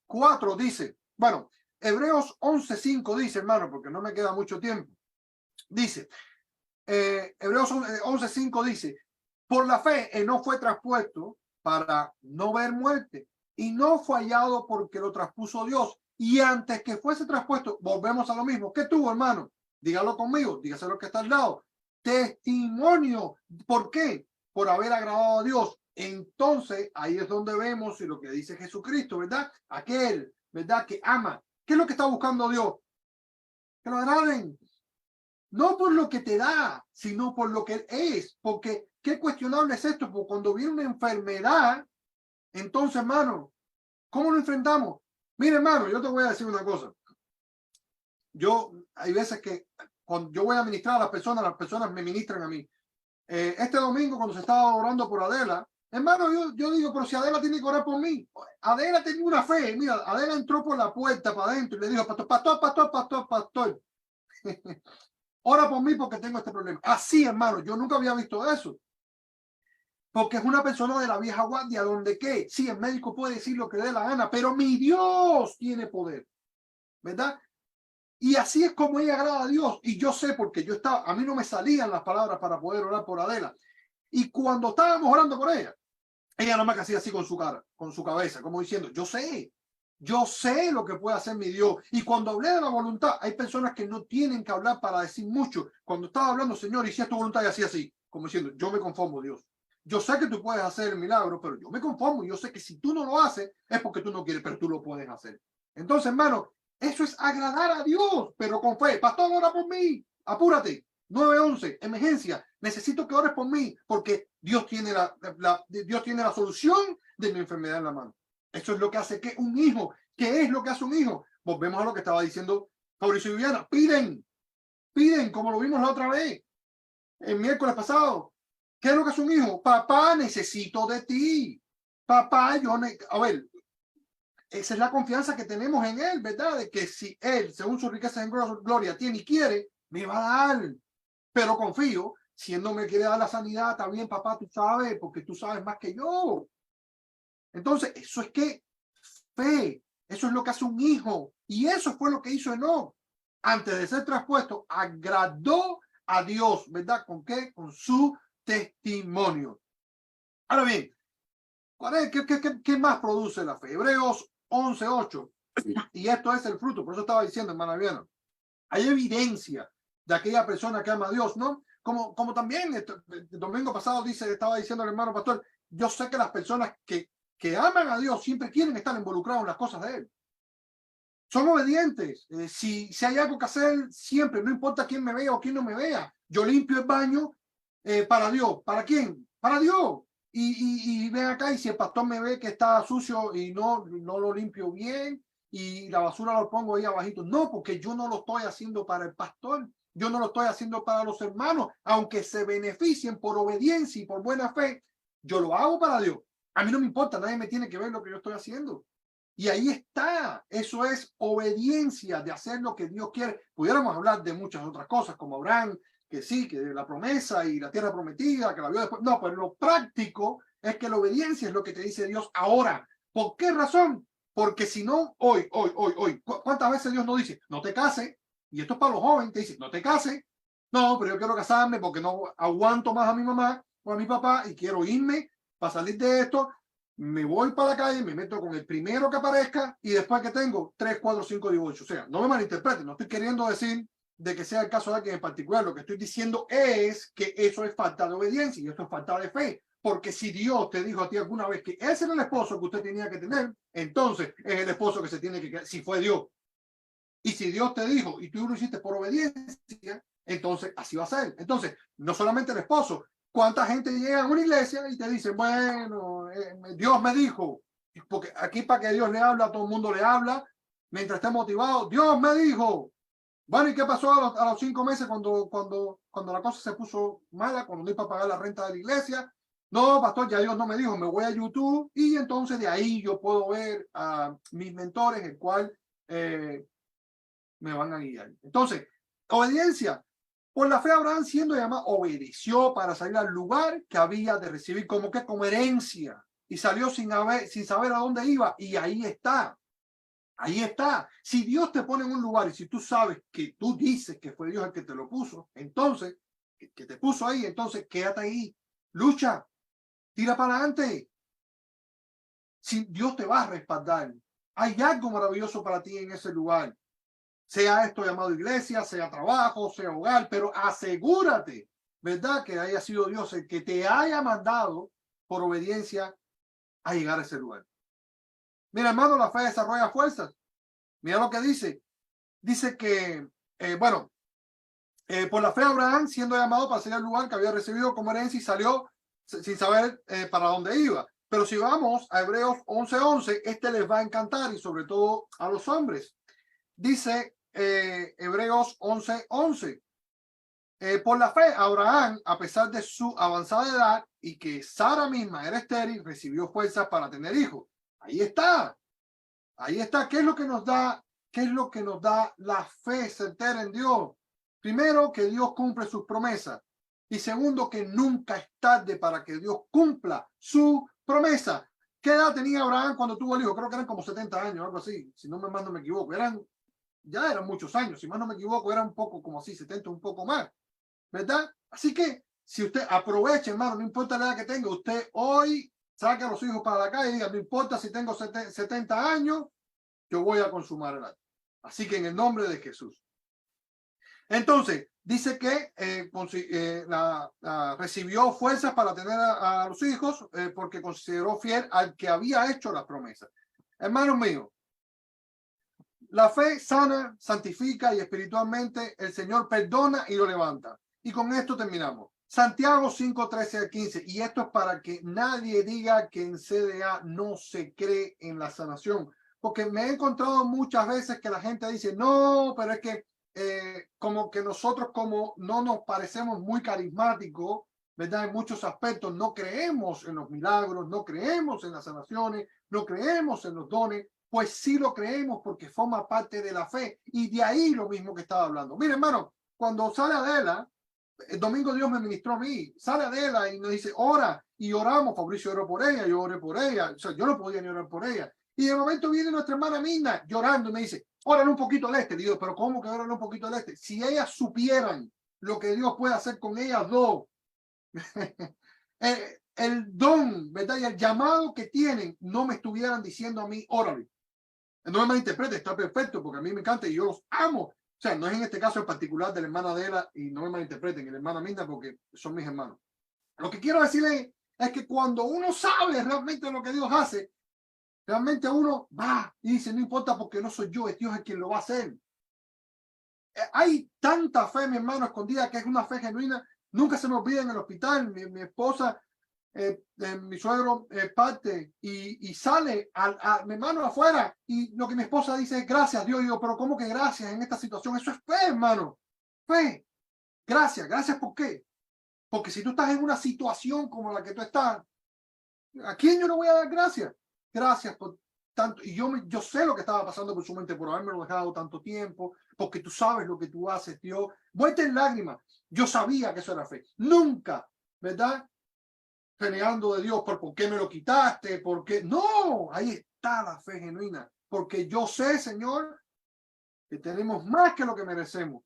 4 dice, bueno, Hebreos 11:5 dice, hermano, porque no me queda mucho tiempo. Dice, Hebreos 11:5 dice, por la fe no fue traspuesto para no ver muerte y no fue hallado porque lo traspuso Dios. Y antes que fuese traspuesto, volvemos a lo mismo. ¿Qué tuvo, hermano? Dígalo conmigo, dígase lo que está al lado. Testimonio. ¿Por qué? Por haber agradado a Dios. Entonces, ahí es donde vemos y lo que dice Jesucristo, ¿verdad? Aquel, ¿verdad? Que ama. ¿Qué es lo que está buscando Dios? Que lo agraden. No por lo que te da, sino por lo que es. Porque qué cuestionable es esto, porque cuando viene una enfermedad, entonces, hermano, ¿cómo lo enfrentamos? Mire, hermano, yo te voy a decir una cosa. Hay veces que cuando yo voy a ministrar a las personas me ministran a mí. Este domingo, cuando se estaba orando por Adela, hermano, yo digo, pero si Adela tiene que orar por mí. Adela tenía una fe. Mira, Adela entró por la puerta para adentro y le dijo, pastor. Ora por mí porque tengo este problema. Así, hermano, yo nunca había visto eso. Porque es una persona de la vieja guardia, donde qué, sí, el médico puede decir lo que le dé la gana, pero mi Dios tiene poder, ¿verdad? Y así es como ella agrada a Dios. Y yo sé, porque a mí no me salían las palabras para poder orar por Adela. Y cuando estábamos orando por ella nomás que hacía así con su cara, con su cabeza, como diciendo, yo sé lo que puede hacer mi Dios. Y cuando hablé de la voluntad, hay personas que no tienen que hablar para decir mucho. Cuando estaba hablando, Señor, y si es tu voluntad, y así, como diciendo, yo me conformo, Dios. Yo sé que tú puedes hacer el milagro, pero yo me conformo. Yo sé que si tú no lo haces, es porque tú no quieres, pero tú lo puedes hacer. Entonces, hermano, eso es agradar a Dios, pero con fe. Pastor, ora por mí. Apúrate. 911, emergencia. Necesito que ores por mí, porque Dios tiene Dios tiene la solución de mi enfermedad en la mano. Eso es lo que hace que un hijo. ¿Qué es lo que hace un hijo? Volvemos a lo que estaba diciendo Fabricio y Viviana. Piden, como lo vimos la otra vez, el miércoles pasado. ¿Qué es lo que hace un hijo? Papá, necesito de ti. Papá, a ver, esa es la confianza que tenemos en él, ¿verdad? De que si él, según su riqueza en gloria, tiene y quiere, me va a dar. Pero confío, si él no me quiere dar la sanidad, está bien, papá, tú sabes, porque tú sabes más que yo. Entonces, eso es que fe, eso es lo que hace un hijo. Y eso fue lo que hizo Enoc. Antes de ser traspuesto, agradó a Dios, ¿verdad? ¿Con qué? Con su testimonio. Ahora bien, ¿qué más produce la fe? Hebreos 11:8. Y esto es el fruto, por eso estaba diciendo, hermana Viana, hay evidencia de aquella persona que ama a Dios, ¿no? Como también el domingo pasado estaba diciendo el hermano pastor, yo sé que las personas que aman a Dios siempre quieren estar involucrados en las cosas de Él. Son obedientes. Si hay algo que hacer, siempre, no importa quién me vea o quién no me vea. Yo limpio el baño para Dios. ¿Para quién? Para Dios. Y ven acá, y si el pastor me ve que está sucio y no lo limpio bien, y la basura lo pongo ahí abajito. No, porque yo no lo estoy haciendo para el pastor. Yo no lo estoy haciendo para los hermanos, aunque se beneficien por obediencia y por buena fe. Yo lo hago para Dios. A mí no me importa, nadie me tiene que ver lo que yo estoy haciendo. Y ahí está, eso es obediencia de hacer lo que Dios quiere. Pudiéramos hablar de muchas otras cosas, como Abraham, que sí, que la promesa y la tierra prometida, que la vio después. No, pero lo práctico es que la obediencia es lo que te dice Dios ahora. ¿Por qué razón? Porque si no, hoy, ¿cuántas veces Dios nos dice, no te cases? Y esto es para los jóvenes, te dice, no te cases. No, pero yo quiero casarme porque no aguanto más a mi mamá o a mi papá y quiero irme para salir de esto. Me voy para la calle, me meto con el primero que aparezca y después que tengo 3, 4, 5 divorcios. O sea, no me malinterpreten, no estoy queriendo decir de que sea el caso de alguien en particular. Lo que estoy diciendo es que eso es falta de obediencia y eso es falta de fe. Porque si Dios te dijo a ti alguna vez que ese era el esposo que usted tenía que tener, entonces es el esposo que se tiene que quedar, si fue Dios. Y si Dios te dijo y tú lo hiciste por obediencia, entonces así va a ser. Entonces, no solamente el esposo, ¿cuánta gente llega a una iglesia y te dice, bueno, Dios me dijo? Porque aquí para que Dios le habla, todo el mundo le habla, mientras esté motivado, Dios me dijo. Bueno, ¿y qué pasó a los 5 meses cuando la cosa se puso mala, cuando no iba a pagar la renta de la iglesia? No, pastor, ya Dios no me dijo, me voy a YouTube y entonces de ahí yo puedo ver a mis mentores, el cual me van a guiar. Entonces, obediencia. Por la fe, Abraham, siendo llamado, obedeció para salir al lugar que había de recibir como herencia, y salió sin saber a dónde iba, y ahí está. Ahí está. Si Dios te pone en un lugar y si tú sabes que tú dices que fue Dios el que te lo puso, entonces, que te puso ahí, entonces quédate ahí, lucha, tira para adelante. Si Dios te va a respaldar, hay algo maravilloso para ti en ese lugar. Sea esto llamado iglesia, sea trabajo, sea hogar, pero asegúrate, ¿verdad? Que haya sido Dios el que te haya mandado por obediencia a llegar a ese lugar. Mira, hermano, la fe desarrolla fuerzas. Mira lo que dice. Dice que, Por la fe Abraham, siendo llamado para salir al lugar que había recibido como herencia, y salió sin saber para dónde iba. Pero si vamos a Hebreos 11:11, este les va a encantar, y sobre todo a los hombres. Dice Hebreos 11:11. Por la fe, Abraham, a pesar de su avanzada edad y que Sara misma era estéril, recibió fuerzas para tener hijos. Ahí está. Ahí está. ¿Qué es lo que nos da? ¿Qué es lo que nos da la fe certera en Dios? Primero, que Dios cumple sus promesas. Y segundo, que nunca es tarde para que Dios cumpla su promesa. ¿Qué edad tenía Abraham cuando tuvo el hijo? Creo que eran como 70 años, algo así, si no me equivoco. Ya eran muchos años, si más no me equivoco, era un poco como así, 70, un poco más, ¿verdad? Así que si usted aprovecha, hermano, no importa la edad que tenga, usted hoy saca a los hijos para la calle y diga, no importa si tengo 70 años, yo voy a consumar el acto. Así que en el nombre de Jesús. Entonces, dice que recibió fuerzas para tener a los hijos porque consideró fiel al que había hecho la promesa. Hermanos míos, la fe sana, santifica, y espiritualmente el Señor perdona y lo levanta. Y con esto terminamos. Santiago 5:13-15. Y esto es para que nadie diga que en CDA no se cree en la sanación. Porque me he encontrado muchas veces que la gente dice, no, pero es que como que nosotros como no nos parecemos muy carismáticos, ¿verdad? En muchos aspectos no creemos en los milagros, no creemos en las sanaciones, no creemos en los dones. Pues sí lo creemos porque forma parte de la fe. Y de ahí lo mismo que estaba hablando. Mire, hermano, cuando sale Adela, el domingo Dios me ministró a mí, sale Adela y nos dice, ora, y oramos. Fabricio oró por ella, yo oré por ella. O sea, yo no podía ni orar por ella. Y de momento viene nuestra hermana Mina llorando y me dice, oran un poquito al este. Le digo, pero ¿cómo que oran un poquito al este? Si ellas supieran lo que Dios puede hacer con ellas dos, el don, ¿verdad? Y el llamado que tienen, no me estuvieran diciendo a mí, órale. No me malinterprete, está perfecto, porque a mí me encanta y yo los amo. O sea, no es en este caso en particular de la hermana Adela, y no me malinterpreten, y la hermana Minda, porque son mis hermanos. Lo que quiero decirles es que cuando uno sabe realmente lo que Dios hace, realmente uno va y dice, no importa porque no soy yo, es Dios el quien lo va a hacer. Hay tanta fe, mi hermano, escondida, que es una fe genuina. Nunca se me olvida en el hospital, mi esposa, mi suegro parte y sale a mi hermano afuera, y lo que mi esposa dice es gracias Dios. Y yo, pero ¿cómo que gracias en esta situación? Eso es fe, hermano, fe. Gracias ¿por qué? Porque si tú estás en una situación como la que tú estás, ¿a quién yo le voy a dar gracias? Gracias por tanto. Y yo sé lo que estaba pasando por su mente, por haberme lo dejado tanto tiempo, porque tú sabes lo que tú haces, Dios. Vuelta en lágrimas. Yo sabía que eso era fe. Nunca, ¿verdad? Renegando de Dios por qué me lo quitaste, por qué. No, ahí está la fe genuina. Porque yo sé, Señor, que tenemos más que lo que merecemos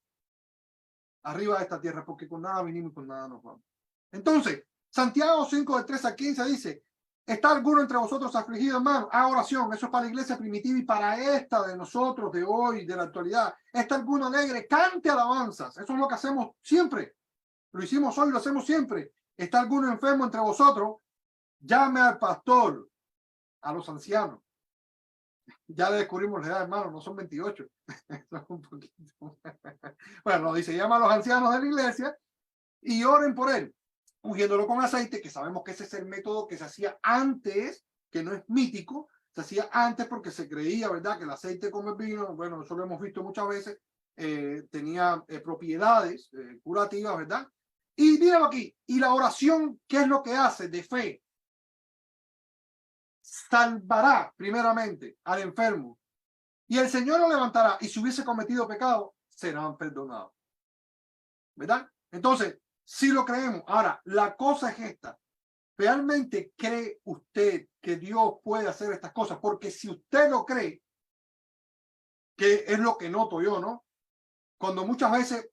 arriba de esta tierra, porque con nada vinimos y con nada nos vamos. Entonces, Santiago 5:13-15 dice, ¿está alguno entre vosotros afligido, hermano? Oración, eso es para la iglesia primitiva y para esta de nosotros, de hoy, de la actualidad. ¿Está alguno alegre? Cante alabanzas. Eso es lo que hacemos siempre. Lo hicimos hoy, lo hacemos siempre. ¿Está alguno enfermo entre vosotros? Llame al pastor, a los ancianos. Ya le descubrimos la edad, hermano, no son 28. Son un poquito. Bueno, dice, llama a los ancianos de la iglesia y oren por él, ungiéndolo con aceite, que sabemos que ese es el método que se hacía antes, que no es mítico, se hacía antes porque se creía, ¿verdad?, que el aceite como el vino, bueno, eso lo hemos visto muchas veces, tenía propiedades curativas, ¿verdad? Y míralo aquí, y la oración, ¿qué es lo que hace de fe? Salvará primeramente al enfermo, y el Señor lo levantará, y si hubiese cometido pecado, serán perdonados. ¿Verdad? Entonces, si lo creemos. Ahora, la cosa es esta. ¿Realmente cree usted que Dios puede hacer estas cosas? Porque si usted lo cree, que es lo que noto yo, ¿no? Cuando muchas veces,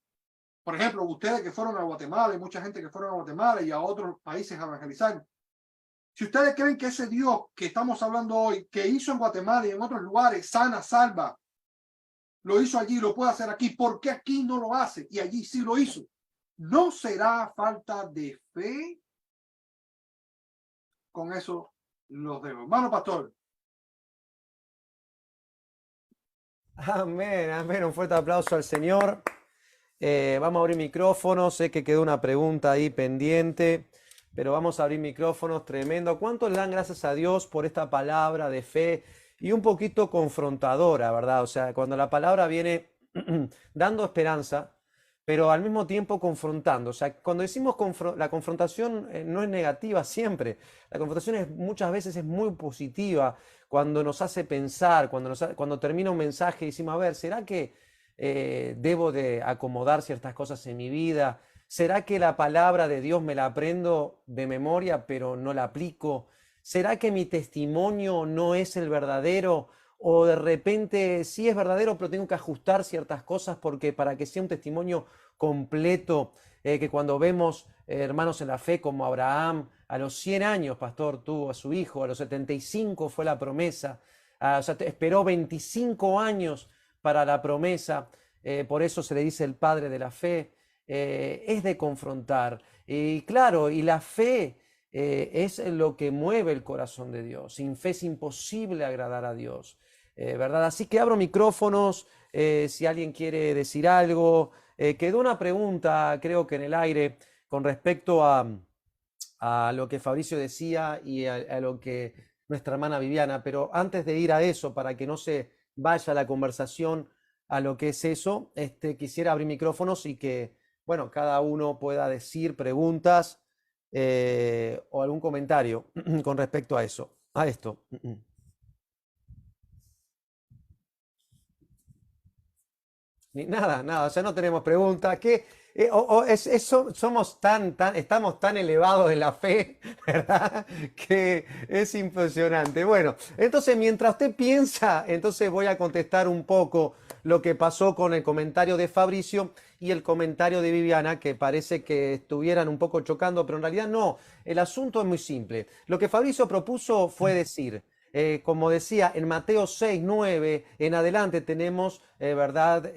por ejemplo, ustedes que fueron a Guatemala, y mucha gente que fueron a Guatemala y a otros países a evangelizar, si ustedes creen que ese Dios que estamos hablando hoy, que hizo en Guatemala y en otros lugares, sana, salva, lo hizo allí, lo puede hacer aquí, ¿por qué aquí no lo hace? Y allí sí lo hizo. ¿No será falta de fe? Con eso los dejo. Hermano pastor. Amén, amén. Un fuerte aplauso al Señor. Vamos a abrir micrófonos. Sé que quedó una pregunta ahí pendiente, pero vamos a abrir micrófonos. Tremendo. ¿Cuántos le dan gracias a Dios por esta palabra de fe y un poquito confrontadora, verdad? O sea, cuando la palabra viene dando esperanza, pero al mismo tiempo confrontando. O sea, cuando decimos la confrontación no es negativa siempre. La confrontación muchas veces es muy positiva cuando nos hace pensar, cuando termina un mensaje y decimos, a ver, ¿será que debo de acomodar ciertas cosas en mi vida? ¿Será que la palabra de Dios me la aprendo de memoria pero no la aplico? ¿Será que mi testimonio no es el verdadero? O de repente sí es verdadero, pero tengo que ajustar ciertas cosas porque para que sea un testimonio completo, que cuando vemos hermanos en la fe como Abraham, a los 100 años, pastor, tuvo a su hijo, a los 75 fue la promesa, o sea, esperó 25 años para la promesa, por eso se le dice el padre de la fe, es de confrontar. Y claro, y la fe es lo que mueve el corazón de Dios. Sin fe es imposible agradar a Dios. ¿Verdad? Así que abro micrófonos, si alguien quiere decir algo. Quedó una pregunta, creo que en el aire, con respecto a lo que Fabricio decía y a lo que nuestra hermana Viviana, pero antes de ir a eso, para que no se vaya la conversación a lo que es eso, quisiera abrir micrófonos y que, bueno, cada uno pueda decir preguntas o algún comentario con respecto a eso, a esto. Ni nada, nada, o sea, no tenemos preguntas. Estamos tan elevados en la fe, ¿verdad? Que es impresionante. Bueno, entonces mientras usted piensa, entonces voy a contestar un poco lo que pasó con el comentario de Fabricio y el comentario de Viviana, que parece que estuvieran un poco chocando, pero en realidad no. El asunto es muy simple. Lo que Fabricio propuso fue decir, como decía, en Mateo 6, 9 en adelante tenemos, ¿verdad?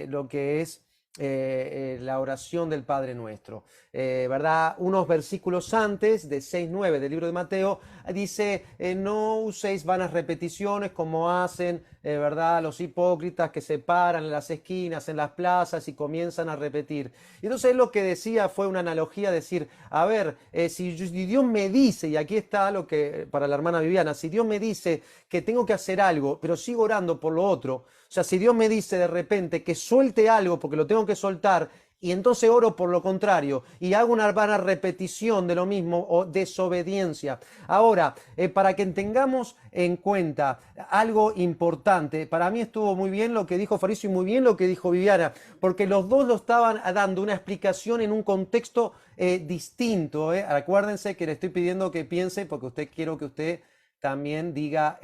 Lo que es la oración del Padre Nuestro. ¿Verdad? Unos versículos antes, de 6, 9 del libro de Mateo, dice, no uséis vanas repeticiones como hacen, ¿verdad? Los hipócritas que se paran en las esquinas, en las plazas y comienzan a repetir. Y entonces lo que decía fue una analogía, decir, a ver, si Dios me dice, y aquí está lo que, para la hermana Viviana, si Dios me dice que tengo que hacer algo, pero sigo orando por lo otro, o sea, si Dios me dice de repente que suelte algo porque lo tengo que soltar, y entonces oro por lo contrario y hago una vana repetición de lo mismo o desobediencia. Ahora, para que tengamos en cuenta algo importante, para mí estuvo muy bien lo que dijo Fabricio y muy bien lo que dijo Viviana, porque los dos lo estaban dando una explicación en un contexto distinto. Acuérdense que le estoy pidiendo que piense porque quiero que usted también diga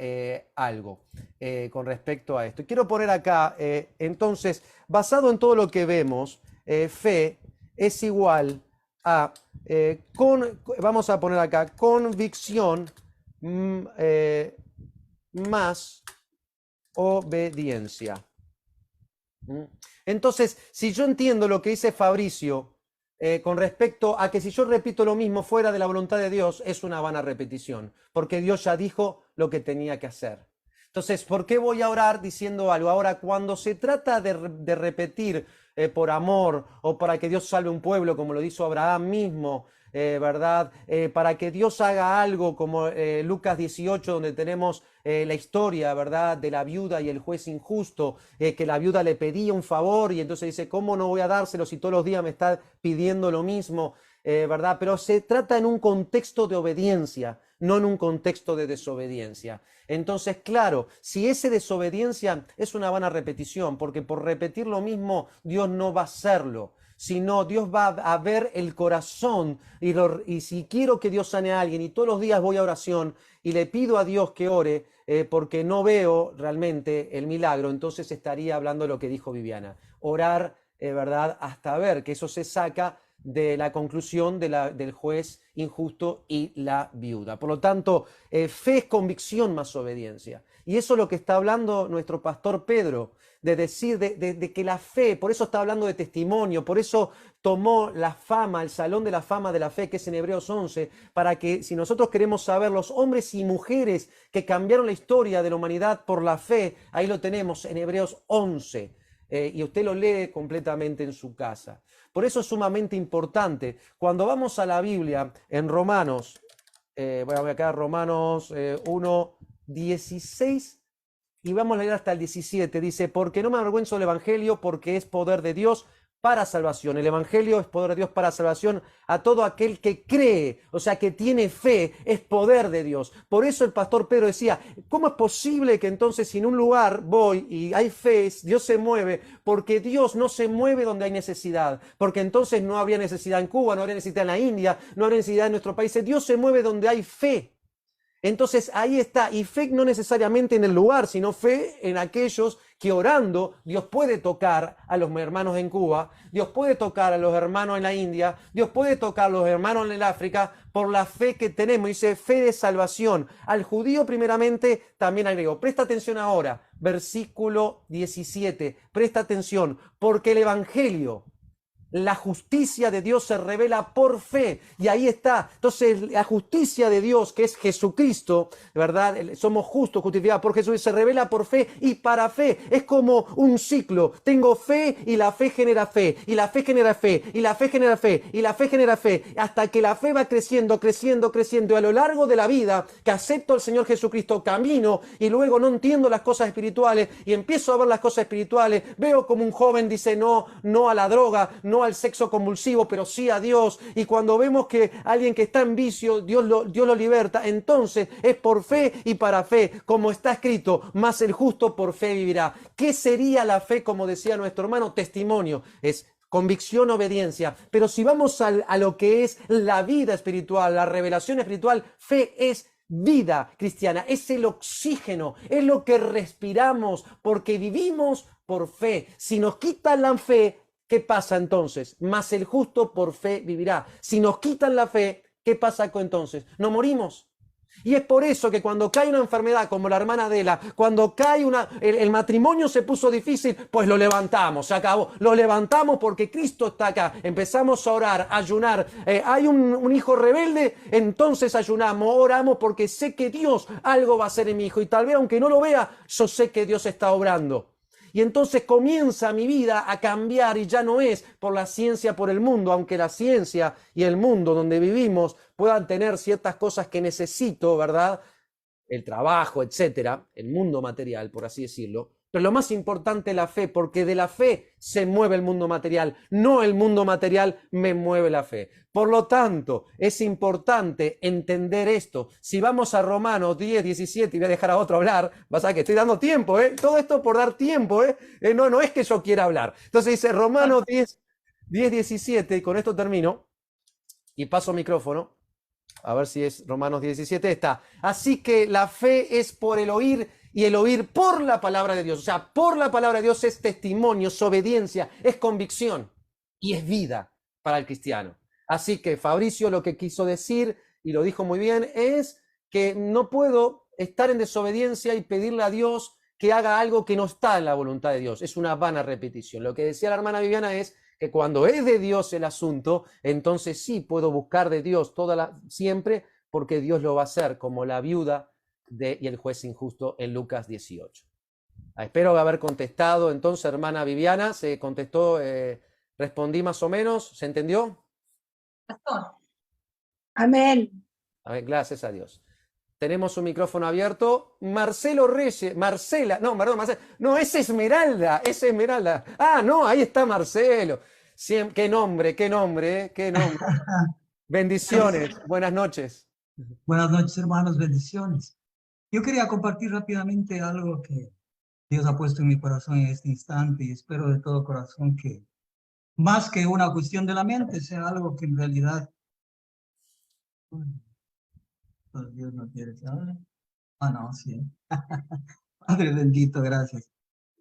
algo con respecto a esto. Quiero poner acá, entonces, basado en todo lo que vemos, fe es igual a, vamos a poner acá, convicción más obediencia. Entonces, si yo entiendo lo que dice Fabricio con respecto a que si yo repito lo mismo fuera de la voluntad de Dios, es una vana repetición, porque Dios ya dijo lo que tenía que hacer. Entonces, ¿por qué voy a orar diciendo algo? Ahora, cuando se trata de repetir por amor o para que Dios salve un pueblo, como lo hizo Abraham mismo, ¿verdad? Para que Dios haga algo como Lucas 18, donde tenemos la historia, ¿verdad? De la viuda y el juez injusto, que la viuda le pedía un favor y entonces dice, ¿cómo no voy a dárselo si todos los días me está pidiendo lo mismo? ¿Verdad? Pero se trata en un contexto de obediencia, no en un contexto de desobediencia. Entonces, claro, si esa desobediencia es una vana repetición, porque por repetir lo mismo Dios no va a hacerlo, sino Dios va a ver el corazón y si quiero que Dios sane a alguien y todos los días voy a oración y le pido a Dios que ore porque no veo realmente el milagro, entonces estaría hablando de lo que dijo Viviana, orar, ¿verdad? Hasta ver que eso se saca de la conclusión del juez injusto y la viuda. Por lo tanto, fe es convicción más obediencia. Y eso es lo que está hablando nuestro pastor Pedro, de decir, de que la fe, por eso está hablando de testimonio, por eso tomó la fama, el salón de la fama de la fe, que es en Hebreos 11, para que si nosotros queremos saber los hombres y mujeres que cambiaron la historia de la humanidad por la fe, ahí lo tenemos en Hebreos 11. y usted lo lee completamente en su casa. Por eso es sumamente importante. Cuando vamos a la Biblia, en Romanos, voy a quedar Romanos 1, 16, y vamos a leer hasta el 17. Dice, porque no me avergüenzo del Evangelio, porque es poder de Dios para salvación. El Evangelio es poder de Dios para salvación a todo aquel que cree, o sea, que tiene fe, es poder de Dios. Por eso el pastor Pedro decía, ¿cómo es posible que entonces si en un lugar voy y hay fe, Dios se mueve? Porque Dios no se mueve donde hay necesidad, porque entonces no habría necesidad en Cuba, no habría necesidad en la India, no habría necesidad en nuestro país. Dios se mueve donde hay fe. Entonces ahí está, y fe no necesariamente en el lugar, sino fe en aquellos que orando Dios puede tocar a los hermanos en Cuba, Dios puede tocar a los hermanos en la India, Dios puede tocar a los hermanos en el África por la fe que tenemos. Dice fe de salvación, al judío primeramente, también al griego. Presta atención ahora, versículo 17, presta atención, porque el Evangelio, la justicia de Dios se revela por fe, y ahí está. Entonces la justicia de Dios, que es Jesucristo, ¿verdad? Somos justos, justificados por Jesús, se revela por fe y para fe. Es como un ciclo. Tengo fe y la fe genera fe, y la fe genera fe, y la fe genera fe, y la fe genera fe, hasta que la fe va creciendo, creciendo, creciendo. Y a lo largo de la vida que acepto al Señor Jesucristo, camino, y luego no entiendo las cosas espirituales, y empiezo a ver las cosas espirituales. Veo como un joven dice no a la droga, no al sexo convulsivo, pero sí a Dios. Y cuando vemos que alguien que está en vicio, Dios lo liberta, entonces es por fe y para fe, como está escrito, mas el justo por fe vivirá. ¿Qué sería la fe? Como decía nuestro hermano, testimonio, es convicción, obediencia. Pero si vamos a lo que es la vida espiritual, la revelación espiritual, fe es vida cristiana, es el oxígeno, es lo que respiramos, porque vivimos por fe. Si nos quitan la fe, ¿qué pasa entonces? Mas el justo por fe vivirá. Si nos quitan la fe, ¿qué pasa entonces? No morimos. Y es por eso que cuando cae una enfermedad como la hermana Adela, cuando cae el matrimonio se puso difícil, pues lo levantamos, se acabó. Lo levantamos porque Cristo está acá. Empezamos a orar, a ayunar. Hay un hijo rebelde, entonces ayunamos, oramos porque sé que Dios algo va a hacer en mi hijo. Y tal vez aunque no lo vea, yo sé que Dios está obrando. Y entonces comienza mi vida a cambiar y ya no es por la ciencia, por el mundo, aunque la ciencia y el mundo donde vivimos puedan tener ciertas cosas que necesito, ¿verdad? El trabajo, etcétera, el mundo material, por así decirlo. Pero lo más importante es la fe, porque de la fe se mueve el mundo material, no el mundo material me mueve la fe. Por lo tanto, es importante entender esto. Si vamos a Romanos 10, 17, y voy a dejar a otro hablar, vas a ver que estoy dando tiempo, ¿eh? Todo esto por dar tiempo, ¿eh? No es que yo quiera hablar. Entonces dice Romanos 10, 17, y con esto termino, y paso micrófono, a ver si es Romanos 17, está. Así que la fe es por el oír, y el oír por la palabra de Dios. O sea, por la palabra de Dios es testimonio, es obediencia, es convicción y es vida para el cristiano. Así que Fabricio lo que quiso decir, y lo dijo muy bien, es que no puedo estar en desobediencia y pedirle a Dios que haga algo que no está en la voluntad de Dios. Es una vana repetición. Lo que decía la hermana Viviana es que cuando es de Dios el asunto, entonces sí puedo buscar de Dios siempre, porque Dios lo va a hacer, como la viuda y el juez injusto en Lucas 18. Espero haber contestado. Entonces, hermana Viviana, ¿se contestó? ¿Respondí más o menos? ¿Se entendió? Amén. A ver, gracias a Dios. Tenemos un micrófono abierto. Marcelo Reyes, Marcela, no, perdón, Marcela, no, es Esmeralda, es Esmeralda. Ah, no, ahí está Marcelo. Qué nombre, qué nombre, qué nombre. Bendiciones, buenas noches. Buenas noches, hermanos, bendiciones. Yo quería compartir rápidamente algo que Dios ha puesto en mi corazón en este instante, y espero de todo corazón que más que una cuestión de la mente sea algo que en realidad Dios no quiere que hable. No, sí. Padre bendito, gracias.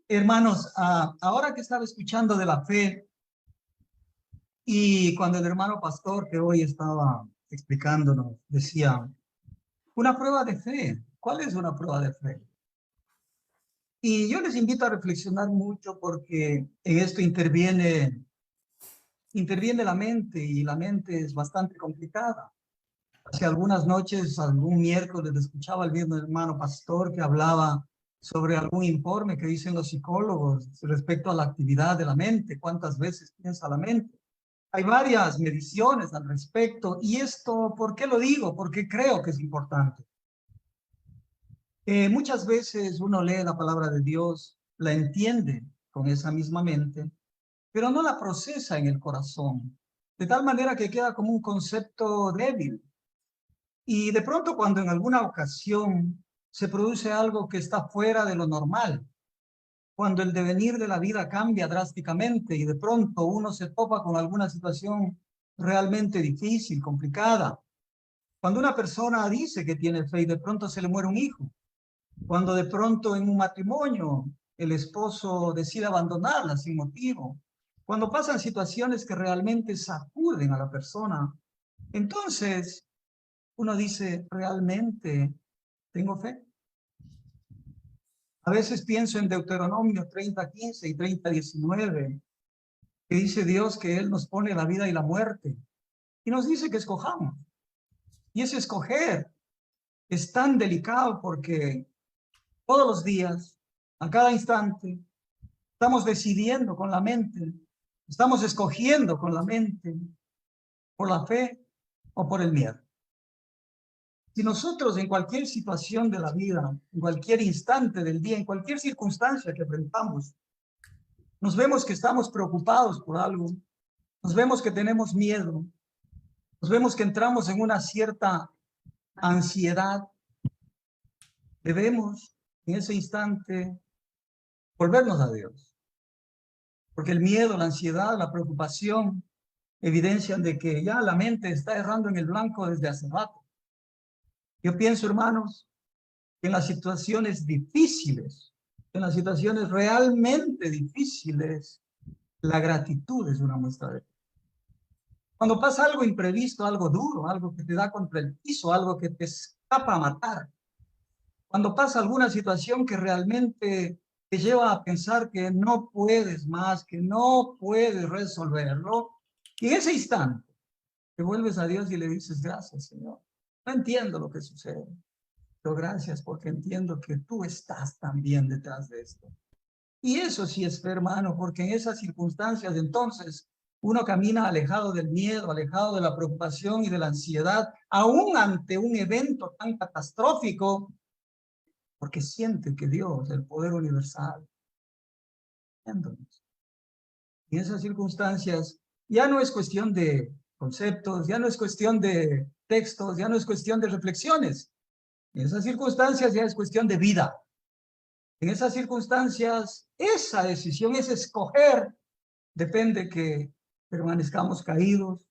Hermanos, ahora que estaba escuchando de la fe, y cuando el hermano pastor que hoy estaba explicándonos decía, una prueba de fe. ¿Cuál es una prueba de fe? Y yo les invito a reflexionar mucho, porque en esto interviene la mente, y la mente es bastante complicada. Hace algunas noches, algún miércoles, escuchaba al mismo hermano pastor que hablaba sobre algún informe que dicen los psicólogos respecto a la actividad de la mente, cuántas veces piensa la mente. Hay varias mediciones al respecto. Y esto, ¿por qué lo digo? Porque creo que es importante. Muchas veces uno lee la palabra de Dios, la entiende con esa misma mente, pero no la procesa en el corazón, de tal manera que queda como un concepto débil. Y de pronto, cuando en alguna ocasión se produce algo que está fuera de lo normal, cuando el devenir de la vida cambia drásticamente y de pronto uno se topa con alguna situación realmente difícil, complicada, cuando una persona dice que tiene fe y de pronto se le muere un hijo, cuando de pronto en un matrimonio el esposo decide abandonarla sin motivo, cuando pasan situaciones que realmente sacuden a la persona, entonces uno dice, ¿realmente tengo fe? A veces pienso en Deuteronomio 30:15 y 30:19, que dice Dios que Él nos pone la vida y la muerte, y nos dice que escojamos. Y ese escoger es tan delicado porque todos los días, a cada instante, estamos decidiendo con la mente, estamos escogiendo con la mente, por la fe o por el miedo. Si nosotros en cualquier situación de la vida, en cualquier instante del día, en cualquier circunstancia que enfrentamos, nos vemos que estamos preocupados por algo, nos vemos que tenemos miedo, nos vemos que entramos en una cierta ansiedad, debemos en ese instante volvernos a Dios. Porque el miedo, la ansiedad, la preocupación evidencian de que ya la mente está errando en el blanco desde hace rato. Yo pienso, hermanos, que en las situaciones difíciles, en las situaciones realmente difíciles, la gratitud es una muestra de fe. Cuando pasa algo imprevisto, algo duro, algo que te da contra el piso, algo que te escapa a matar, cuando pasa alguna situación que realmente te lleva a pensar que no puedes más, que no puedes resolverlo, y en ese instante te vuelves a Dios y le dices, gracias, Señor. No entiendo lo que sucede, pero gracias porque entiendo que tú estás también detrás de esto. Y eso sí es fe, hermano, porque en esas circunstancias entonces uno camina alejado del miedo, alejado de la preocupación y de la ansiedad, aún ante un evento tan catastrófico, porque siente que Dios, el poder universal, en esas circunstancias ya no es cuestión de conceptos, ya no es cuestión de textos, ya no es cuestión de reflexiones. En esas circunstancias ya es cuestión de vida. En esas circunstancias, esa decisión, ese escoger, depende que permanezcamos caídos,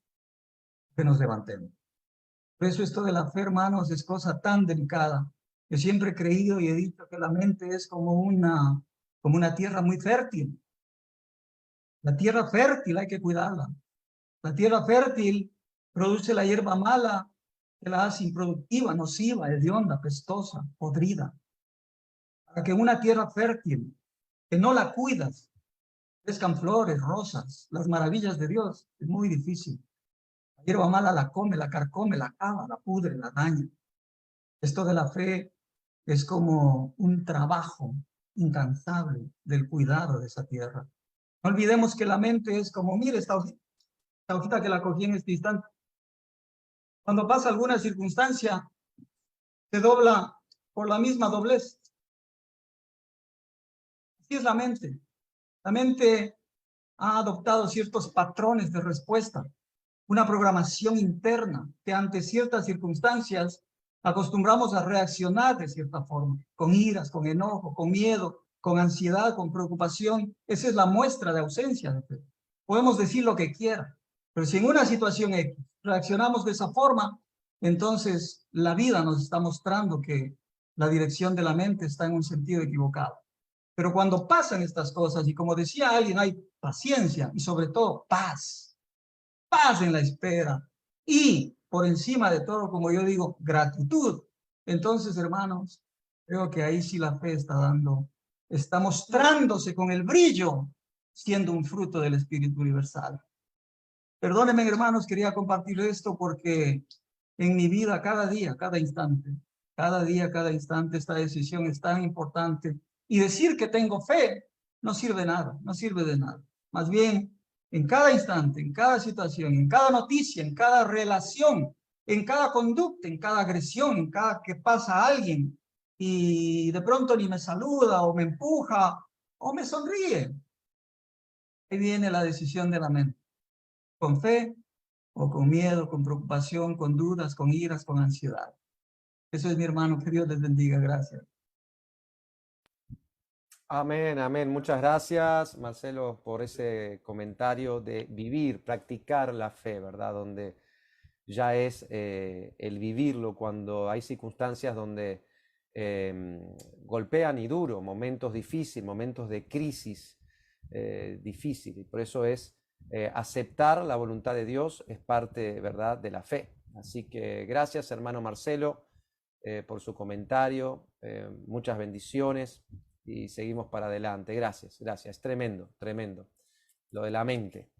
que nos levantemos. Por eso esto de la fe, hermanos, es cosa tan delicada. Yo siempre he creído y he dicho que la mente es como una tierra muy fértil. La tierra fértil hay que cuidarla. La tierra fértil produce la hierba mala que la hace improductiva, nociva, hedionda, pestosa, podrida. Para que una tierra fértil, que no la cuidas, crezcan flores, rosas, las maravillas de Dios, es muy difícil. La hierba mala la come, la carcome, la cava, la pudre, la daña. Esto de la fe es como un trabajo incansable del cuidado de esa tierra. No olvidemos que la mente es como, mire esta hojita que la cogí en este instante. Cuando pasa alguna circunstancia, se dobla por la misma doblez. Así es la mente. La mente ha adoptado ciertos patrones de respuesta, una programación interna que ante ciertas circunstancias acostumbramos a reaccionar de cierta forma, con iras, con enojo, con miedo, con ansiedad, con preocupación. Esa es la muestra de ausencia de fe. Podemos decir lo que quiera, pero si en una situación X reaccionamos de esa forma, entonces la vida nos está mostrando que la dirección de la mente está en un sentido equivocado. Pero cuando pasan estas cosas, y como decía alguien, hay paciencia y sobre todo paz. Paz en la espera. Y por encima de todo, como yo digo, gratitud. Entonces, hermanos, creo que ahí sí la fe está mostrándose con el brillo, siendo un fruto del Espíritu Universal. Perdónenme, hermanos, quería compartir esto porque en mi vida, cada día, cada instante, Cada día, cada instante, esta decisión es tan importante. Y decir que tengo fe no sirve de nada, no sirve de nada. Más bien, en cada instante, en cada situación, en cada noticia, en cada relación, en cada conducta, en cada agresión, en cada que pasa alguien y de pronto ni me saluda o me empuja o me sonríe. Ahí viene la decisión de la mente. Con fe o con miedo, con preocupación, con dudas, con iras, con ansiedad. Eso es, mi hermano. Que Dios les bendiga. Gracias. Amén, amén. Muchas gracias, Marcelo, por ese comentario de vivir, practicar la fe, ¿verdad? Donde ya es el vivirlo cuando hay circunstancias donde golpean y duro, momentos difíciles, momentos de crisis difícil. Y por eso es aceptar la voluntad de Dios, es parte, ¿verdad?, de la fe. Así que gracias, hermano Marcelo, por su comentario. Muchas bendiciones y seguimos para adelante. Gracias, gracias. Tremendo, tremendo. Lo de la mente.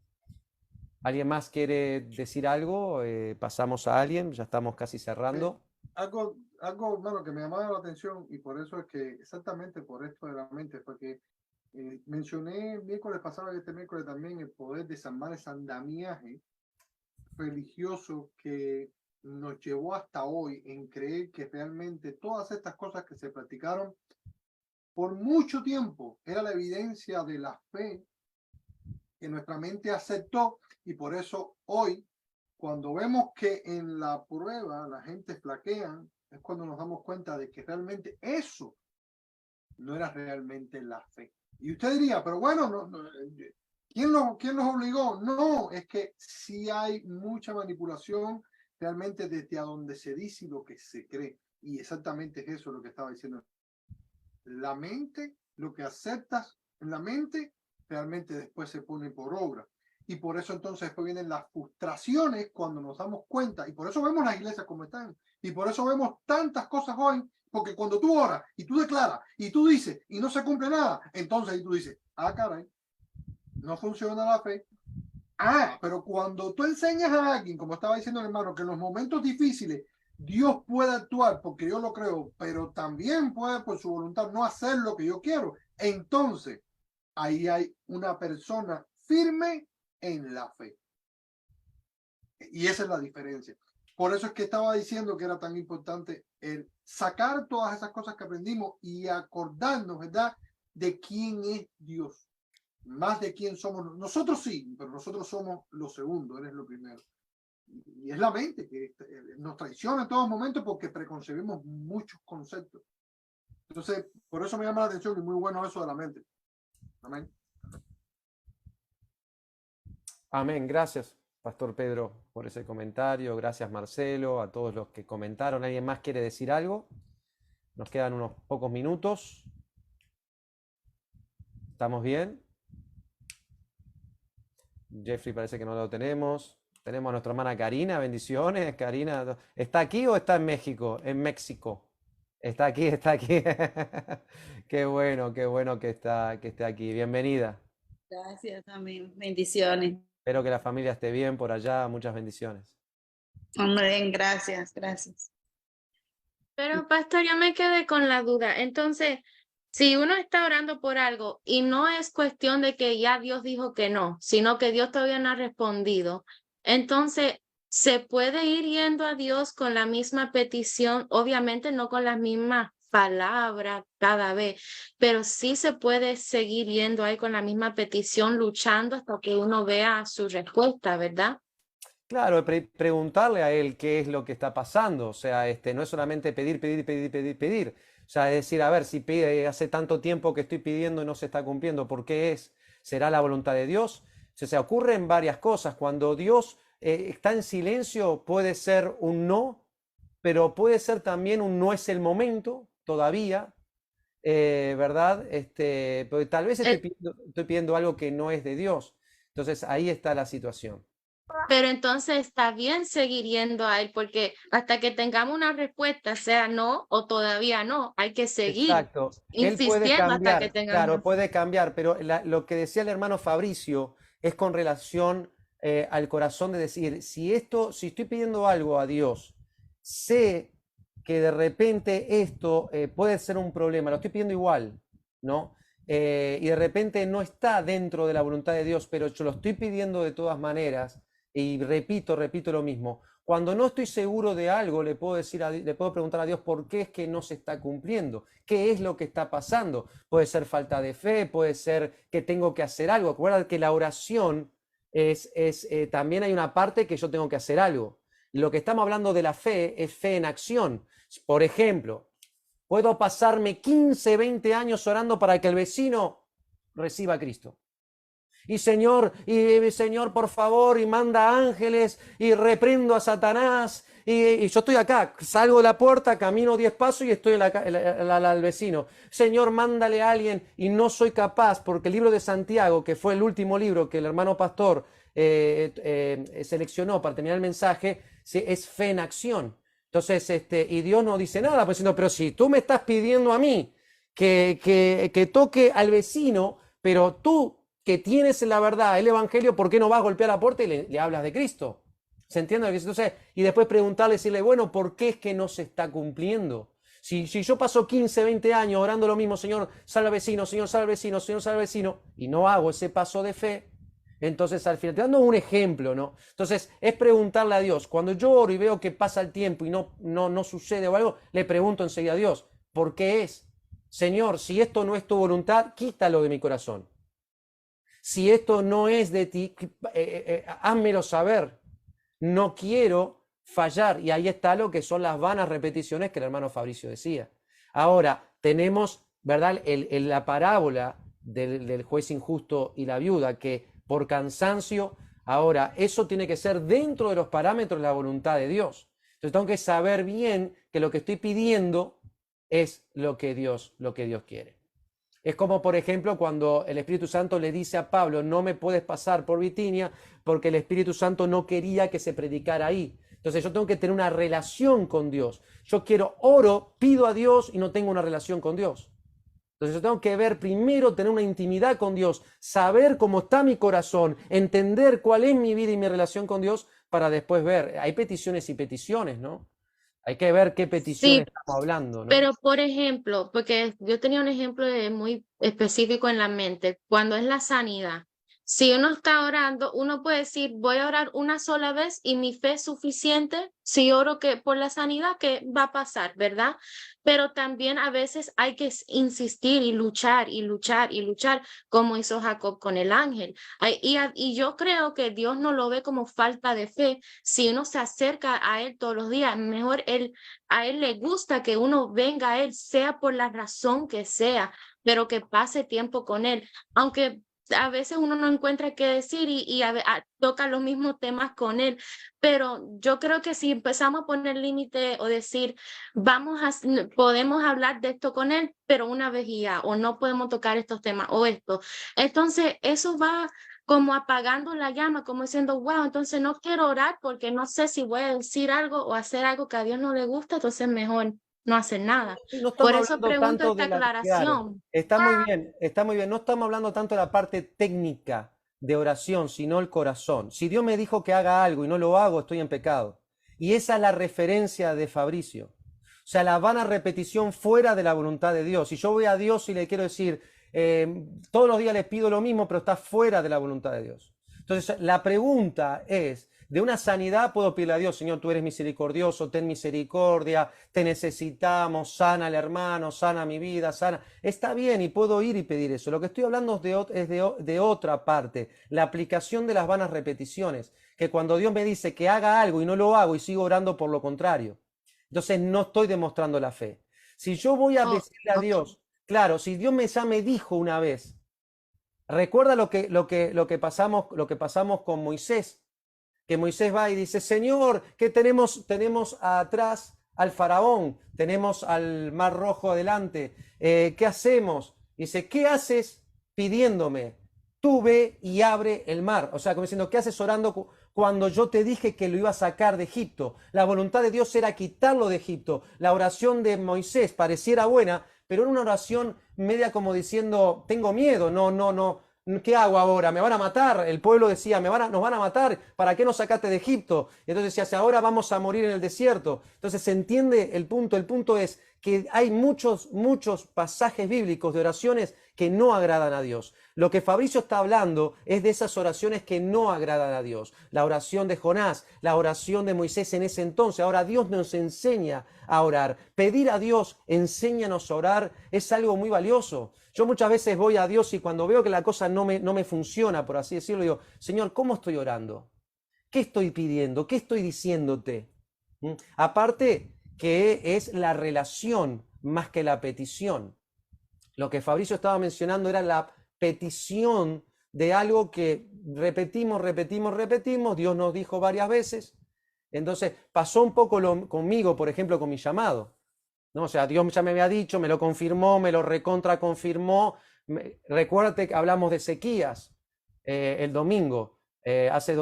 ¿Alguien más quiere decir algo? Pasamos a alguien, ya estamos casi cerrando. Algo, hermano, que me llamaba la atención, y por eso es que exactamente por esto de la mente fue que mencioné el miércoles pasado y este miércoles también el poder desarmar ese andamiaje religioso que nos llevó hasta hoy en creer que realmente todas estas cosas que se practicaron por mucho tiempo era la evidencia de la fe que nuestra mente aceptó, y por eso hoy, cuando vemos que en la prueba la gente flaquea, es cuando nos damos cuenta de que realmente eso no era realmente la fe. Y usted diría, pero bueno, ¿quién los obligó? No, es que sí hay mucha manipulación realmente desde a donde se dice y lo que se cree. Y exactamente es eso lo que estaba diciendo. La mente, lo que aceptas en la mente, realmente después se pone por obra. Y por eso entonces después vienen las frustraciones cuando nos damos cuenta. Y por eso vemos las iglesias como están. Y por eso vemos tantas cosas hoy. Porque cuando tú oras y tú declaras y tú dices y no se cumple nada, entonces ahí tú dices, ah, caray, no funciona la fe. Ah, pero cuando tú enseñas a alguien, como estaba diciendo el hermano, que en los momentos difíciles Dios puede actuar porque yo lo creo, pero también puede por su voluntad no hacer lo que yo quiero, entonces ahí hay una persona firme en la fe. Y esa es la diferencia. Por eso es que estaba diciendo que era tan importante el sacar todas esas cosas que aprendimos y acordarnos, ¿verdad?, de quién es Dios. Más de quién somos. Nosotros sí, pero nosotros somos lo segundo, Él es lo primero. Y es la mente que nos traiciona en todo momento porque preconcebimos muchos conceptos. Entonces, por eso me llama la atención y muy bueno eso de la mente. Amén. Amén. Gracias, Pastor Pedro, por ese comentario. Gracias, Marcelo, a todos los que comentaron. ¿Alguien más quiere decir algo? Nos quedan unos pocos minutos. ¿Estamos bien? Jeffrey parece que no lo tenemos. Tenemos a nuestra hermana Karina. Bendiciones, Karina. ¿Está aquí o está en México? En México. Está aquí, está aquí. Qué bueno que esté aquí. Bienvenida. Gracias, amén. Bendiciones. Espero que la familia esté bien por allá. Muchas bendiciones. Amén, gracias, gracias. Pero, pastor, yo me quedé con la duda. Entonces, si uno está orando por algo y no es cuestión de que ya Dios dijo que no, sino que Dios todavía no ha respondido, entonces se puede ir yendo a Dios con la misma petición, obviamente no con las mismas palabras cada vez, pero sí se puede seguir yendo ahí con la misma petición, luchando hasta que uno vea su respuesta, ¿verdad? Claro, preguntarle a él qué es lo que está pasando. O sea, no es solamente pedir. O sea, es decir, a ver, si pide hace tanto tiempo que estoy pidiendo y no se está cumpliendo, ¿por qué es? ¿Será la voluntad de Dios? O sea, ocurren varias cosas. Cuando Dios está en silencio, puede ser un no, pero puede ser también un no es el momento todavía, ¿verdad? Porque tal vez estoy pidiendo algo que no es de Dios. Entonces, ahí está la situación. Pero entonces está bien seguir yendo a él, porque hasta que tengamos una respuesta, sea no o todavía no, hay que seguir Exacto. Él puede insistiendo hasta que cambiar, tengamos. claro, puede cambiar, pero lo que decía el hermano Fabricio es con relación al corazón de decir, si estoy pidiendo algo a Dios, sé que de repente esto puede ser un problema, lo estoy pidiendo igual, ¿no? Y de repente no está dentro de la voluntad de Dios, pero yo lo estoy pidiendo de todas maneras, y repito lo mismo. Cuando no estoy seguro de algo, le puedo preguntar a Dios por qué es que no se está cumpliendo, qué es lo que está pasando. Puede ser falta de fe, puede ser que tengo que hacer algo. Acuérdate que la oración también hay una parte que yo tengo que hacer algo. Lo que estamos hablando de la fe es fe en acción. Por ejemplo, puedo pasarme 15, 20 años orando para que el vecino reciba a Cristo. Y Señor, por favor, y manda ángeles, y reprendo a Satanás, y yo estoy acá, salgo de la puerta, camino 10 pasos y estoy al vecino. Señor, mándale a alguien, y no soy capaz, porque el libro de Santiago, que fue el último libro que el hermano pastor seleccionó para terminar el mensaje, es fe en acción. Entonces, y Dios no dice nada, pues diciendo, pero si tú me estás pidiendo a mí que toque al vecino, pero tú que tienes la verdad, el evangelio, ¿por qué no vas a golpear la puerta y le hablas de Cristo? ¿Se entiende? Entonces, y después preguntarle, decirle, bueno, ¿por qué es que no se está cumpliendo? Si yo paso 15, 20 años orando lo mismo, Señor, salva al vecino, Señor, salva al vecino, Señor, salva al vecino, y no hago ese paso de fe, entonces al final, te dando un ejemplo, ¿no? Entonces, es preguntarle a Dios. Cuando yo oro y veo que pasa el tiempo y no sucede o algo, le pregunto enseguida a Dios, ¿por qué es? Señor, si esto no es tu voluntad, quítalo de mi corazón. Si esto no es de ti, házmelo saber. No quiero fallar. Y ahí está lo que son las vanas repeticiones que el hermano Fabricio decía. Ahora, tenemos, ¿verdad?, la parábola del juez injusto y la viuda, que por cansancio, ahora, eso tiene que ser dentro de los parámetros de la voluntad de Dios. Entonces tengo que saber bien que lo que estoy pidiendo es lo que Dios quiere. Es como, por ejemplo, cuando el Espíritu Santo le dice a Pablo, no me puedes pasar por Bitinia, porque el Espíritu Santo no quería que se predicara ahí. Entonces yo tengo que tener una relación con Dios. Yo oro, pido a Dios y no tengo una relación con Dios. Entonces yo tengo que ver primero, tener una intimidad con Dios, saber cómo está mi corazón, entender cuál es mi vida y mi relación con Dios, para después ver. Hay peticiones y peticiones, ¿no? Hay que ver qué peticiones Sí, estamos hablando, ¿no? pero por ejemplo, porque yo tenía un ejemplo muy específico en la mente, cuando es la sanidad. Si uno está orando, uno puede decir, voy a orar una sola vez y mi fe es suficiente. Si oro que por la sanidad, que va a pasar, ¿verdad? Pero también a veces hay que insistir y luchar y luchar y luchar, como hizo Jacob con el ángel. Y yo creo que Dios no lo ve como falta de fe. Si uno se acerca a Él todos los días, mejor a Él le gusta que uno venga a Él, sea por la razón que sea, pero que pase tiempo con Él. Aunque a veces uno no encuentra qué decir y toca los mismos temas con Él. Pero yo creo que si empezamos a poner límite o decir, podemos hablar de esto con Él, pero una vez y ya, o no podemos tocar estos temas o esto. Entonces, eso va como apagando la llama, como diciendo, wow, entonces no quiero orar porque no sé si voy a decir algo o hacer algo que a Dios no le gusta, entonces mejor no hacer nada. No Por estamos eso hablando pregunto tanto esta claro, aclaración. está muy bien, está muy bien. No estamos hablando tanto de la parte técnica de oración, sino el corazón. Si Dios me dijo que haga algo y no lo hago, estoy en pecado. Y esa es la referencia de Fabricio. O sea, la vana repetición fuera de la voluntad de Dios. Si yo voy a Dios y le quiero decir, todos los días les pido lo mismo, pero está fuera de la voluntad de Dios. Entonces, la pregunta es, de una sanidad puedo pedirle a Dios, Señor, tú eres misericordioso, ten misericordia, te necesitamos, sana al hermano, sana mi vida, sana. Está bien y puedo ir y pedir eso. Lo que estoy hablando es de otra parte, la aplicación de las vanas repeticiones, que cuando Dios me dice que haga algo y no lo hago y sigo orando por lo contrario, entonces no estoy demostrando la fe. Si yo voy a decirle a Dios, claro, si Dios ya me dijo una vez, recuerda lo que pasamos con Moisés, que Moisés va y dice, Señor, que tenemos atrás al faraón, tenemos al mar rojo adelante, ¿qué hacemos? Dice, ¿qué haces pidiéndome? Tú ve y abre el mar. O sea, como diciendo, ¿qué haces orando cuando yo te dije que lo iba a sacar de Egipto? La voluntad de Dios era quitarlo de Egipto. La oración de Moisés pareciera buena, pero era una oración media como diciendo, tengo miedo, no, ¿qué hago ahora? ¿Me van a matar? El pueblo decía, nos van a matar, ¿para qué nos sacaste de Egipto? Y entonces decía, ahora vamos a morir en el desierto. Entonces se entiende el punto es que hay muchos pasajes bíblicos de oraciones que no agradan a Dios. Lo que Fabricio está hablando es de esas oraciones que no agradan a Dios. La oración de Jonás, la oración de Moisés en ese entonces. Ahora Dios nos enseña a orar. Pedir a Dios, enséñanos a orar, es algo muy valioso. Yo muchas veces voy a Dios y cuando veo que la cosa no me funciona, por así decirlo, digo, Señor, ¿cómo estoy orando? ¿Qué estoy pidiendo? ¿Qué estoy diciéndote? Aparte que es la relación más que la petición. Lo que Fabricio estaba mencionando era la petición de algo que repetimos, Dios nos dijo varias veces. Entonces pasó un poco conmigo, por ejemplo, con mi llamado, ¿no? O sea, Dios ya me había dicho, me lo confirmó, me lo recontraconfirmó. Recuérdate que hablamos de Ezequías el domingo, hace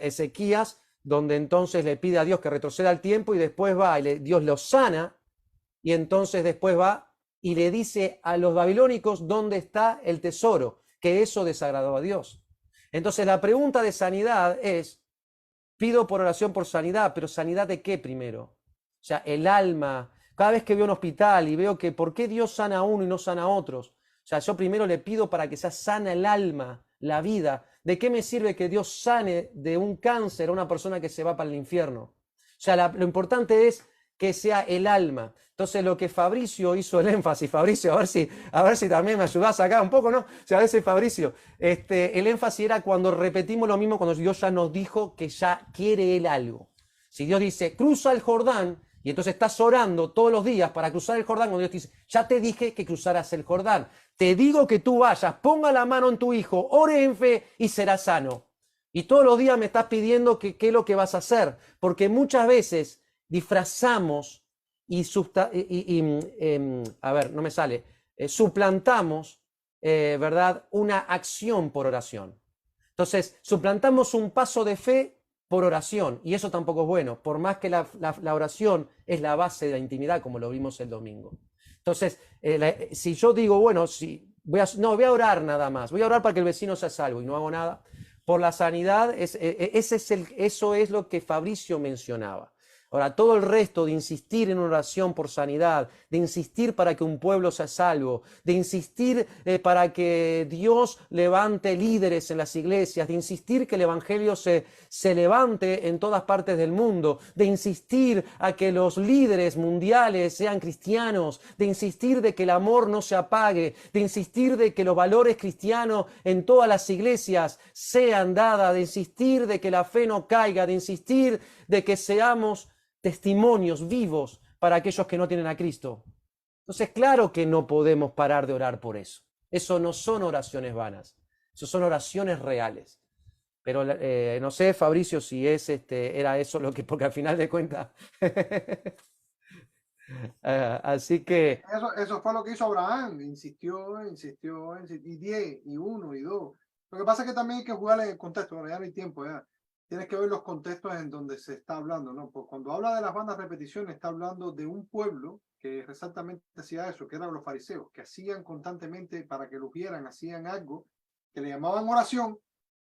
Ezequías, donde entonces le pide a Dios que retroceda el tiempo y después va y Dios lo sana y entonces después va y le dice a los babilónicos dónde está el tesoro, que eso desagradó a Dios. Entonces la pregunta de sanidad es, pido por oración por sanidad, pero ¿sanidad de qué primero? O sea, el alma. Cada vez que veo un hospital y veo que ¿por qué Dios sana a uno y no sana a otros? O sea, yo primero le pido para que sea sana el alma, la vida. ¿De qué me sirve que Dios sane de un cáncer a una persona que se va para el infierno? O sea, lo importante es que sea el alma. Entonces lo que Fabricio hizo el énfasis, Fabricio, a ver si también me ayudás acá un poco, ¿no? O sea, a veces Fabricio, el énfasis era cuando repetimos lo mismo, cuando Dios ya nos dijo que ya quiere Él algo. Si Dios dice, cruza el Jordán, y entonces estás orando todos los días para cruzar el Jordán, cuando Dios te dice, ya te dije que cruzaras el Jordán, te digo que tú vayas, ponga la mano en tu hijo, ore en fe y serás sano. Y todos los días me estás pidiendo qué es lo que vas a hacer, porque muchas veces disfrazamos suplantamos, ¿verdad?, una acción por oración. Entonces, suplantamos un paso de fe por oración, y eso tampoco es bueno, por más que la oración es la base de la intimidad, como lo vimos el domingo. Entonces, si yo digo, bueno, voy a orar nada más, voy a orar para que el vecino sea salvo y no hago nada, por la sanidad, eso es lo que Fabricio mencionaba. Ahora, todo el resto de insistir en una oración por sanidad, de insistir para que un pueblo sea salvo, de insistir para que Dios levante líderes en las iglesias, de insistir que el evangelio se levante en todas partes del mundo, de insistir a que los líderes mundiales sean cristianos, de insistir de que el amor no se apague, de insistir de que los valores cristianos en todas las iglesias sean dadas, de insistir de que la fe no caiga, de insistir de que seamos testimonios vivos para aquellos que no tienen a Cristo. Entonces, claro que no podemos parar de orar por eso. Eso no son oraciones vanas, eso son oraciones reales. Pero no sé, Fabricio, si era eso lo que, porque al final de cuentas. Así que. Eso fue lo que hizo Abraham, insistió, y 10, y 1, y 2. Lo que pasa es que también hay que jugarle el contexto, bueno, ya no hay tiempo, ya. Tienes que ver los contextos en donde se está hablando, ¿no? Pues cuando habla de las vanas repeticiones, está hablando de un pueblo que exactamente hacía eso, que eran los fariseos, que hacían constantemente para que los vieran, hacían algo que le llamaban oración,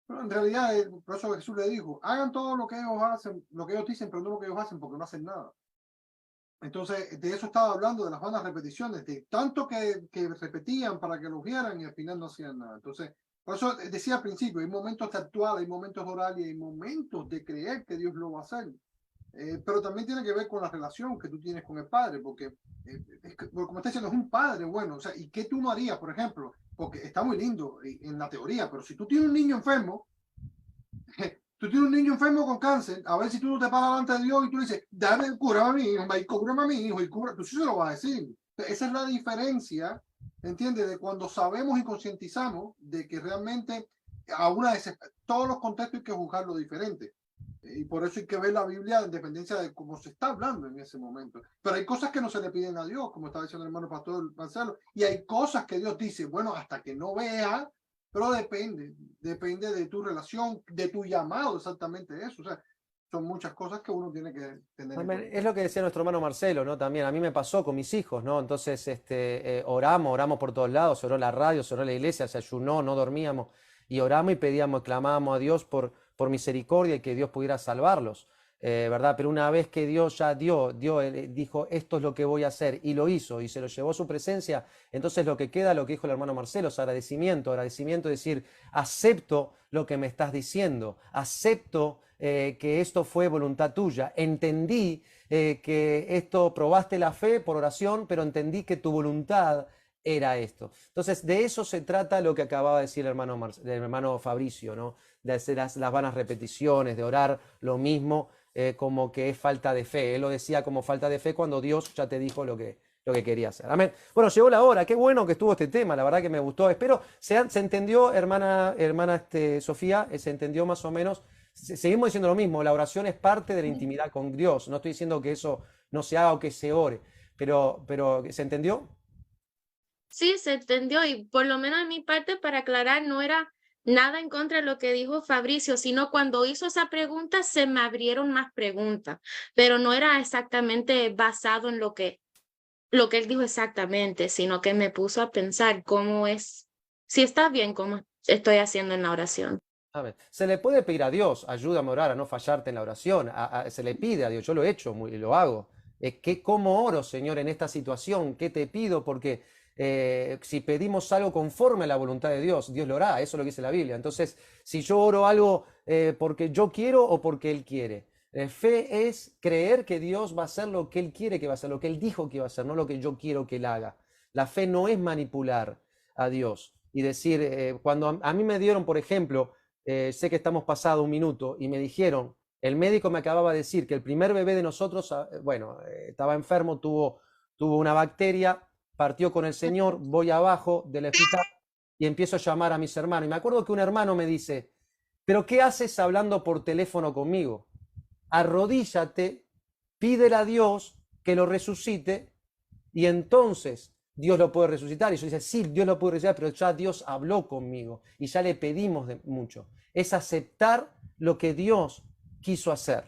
pero en realidad, por eso Jesús le dijo, hagan todo lo que ellos hacen, lo que ellos dicen, pero no lo que ellos hacen, porque no hacen nada. Entonces, de eso estaba hablando, de las vanas repeticiones, de tanto que repetían para que los vieran y al final no hacían nada. Entonces, por eso decía al principio, hay momentos de actuar, hay momentos de orar y hay momentos de creer que Dios lo va a hacer. Pero también tiene que ver con la relación que tú tienes con el Padre, porque como está diciendo, es un padre bueno, o sea, ¿y qué tú no harías, por ejemplo? Porque está muy lindo en la teoría, pero si tú tienes un niño enfermo, tú tienes un niño enfermo con cáncer, a ver si tú no te paras delante de Dios y tú le dices, dame, cúrame a mi hijo, y cúrame a mi hijo, y cúrame, tú sí se lo vas a decir. Esa es la diferencia, ¿entiendes? De cuando sabemos y concientizamos de que realmente todos los contextos hay que juzgarlo diferente. Y por eso hay que ver la Biblia en dependencia de cómo se está hablando en ese momento. Pero hay cosas que no se le piden a Dios, como estaba diciendo el hermano pastor Marcelo, y hay cosas que Dios dice, bueno, hasta que no vea, pero depende de tu relación, de tu llamado, exactamente eso. O sea, son muchas cosas que uno tiene que tener en Amén. cuenta. Es lo que decía nuestro hermano Marcelo, ¿no? También a mí me pasó con mis hijos, ¿no? Entonces, oramos por todos lados, se oró la radio, se oró la iglesia, se ayunó, no dormíamos, y oramos y pedíamos, clamábamos a Dios por misericordia y que Dios pudiera salvarlos, ¿verdad? Pero una vez que Dios ya dijo, esto es lo que voy a hacer, y lo hizo, y se lo llevó a su presencia, entonces lo que queda, lo que dijo el hermano Marcelo, es agradecimiento, decir, acepto lo que me estás diciendo, acepto que esto fue voluntad tuya, entendí que esto probaste la fe por oración, pero entendí que tu voluntad era esto. Entonces, de eso se trata lo que acababa de decir el hermano Fabricio, ¿no? De hacer las vanas repeticiones, de orar lo mismo, como que es falta de fe. Él lo decía como falta de fe cuando Dios ya te dijo lo que quería hacer. Amén. Bueno, llegó la hora. Qué bueno que estuvo este tema. La verdad que me gustó. Espero, se entendió, hermana Sofía, se entendió más o menos. Seguimos diciendo lo mismo. La oración es parte de la intimidad con Dios. No estoy diciendo que eso no se haga o que se ore. Pero ¿se entendió? Sí, se entendió y por lo menos de mi parte, para aclarar, no era nada en contra de lo que dijo Fabricio, sino cuando hizo esa pregunta se me abrieron más preguntas, pero no era exactamente basado en lo que él dijo exactamente, sino que me puso a pensar cómo es, si está bien como estoy haciendo en la oración. Amén. Se le puede pedir a Dios, ayúdame a orar, a no fallarte en la oración. Se le pide a Dios, yo lo he hecho y lo hago. ¿Cómo oro, Señor, en esta situación? ¿Qué te pido? Porque si pedimos algo conforme a la voluntad de Dios, Dios lo hará. Eso es lo que dice la Biblia. Entonces, si yo oro algo porque yo quiero o porque Él quiere. Fe es creer que Dios va a hacer lo que Él quiere que va a hacer, lo que Él dijo que iba a hacer, no lo que yo quiero que Él haga. La fe no es manipular a Dios y decir, cuando a mí me dieron, por ejemplo, sé que estamos pasado un minuto y me dijeron, el médico me acababa de decir que el primer bebé de nosotros, estaba enfermo, tuvo una bacteria, partió con el Señor, voy abajo del hospital y empiezo a llamar a mis hermanos. Y me acuerdo que un hermano me dice, ¿pero qué haces hablando por teléfono conmigo? Arrodíllate, pídele a Dios que lo resucite y entonces Dios lo puede resucitar. Y yo dice, sí, Dios lo puede resucitar, pero ya Dios habló conmigo y ya le pedimos mucho. Es aceptar lo que Dios quiso hacer.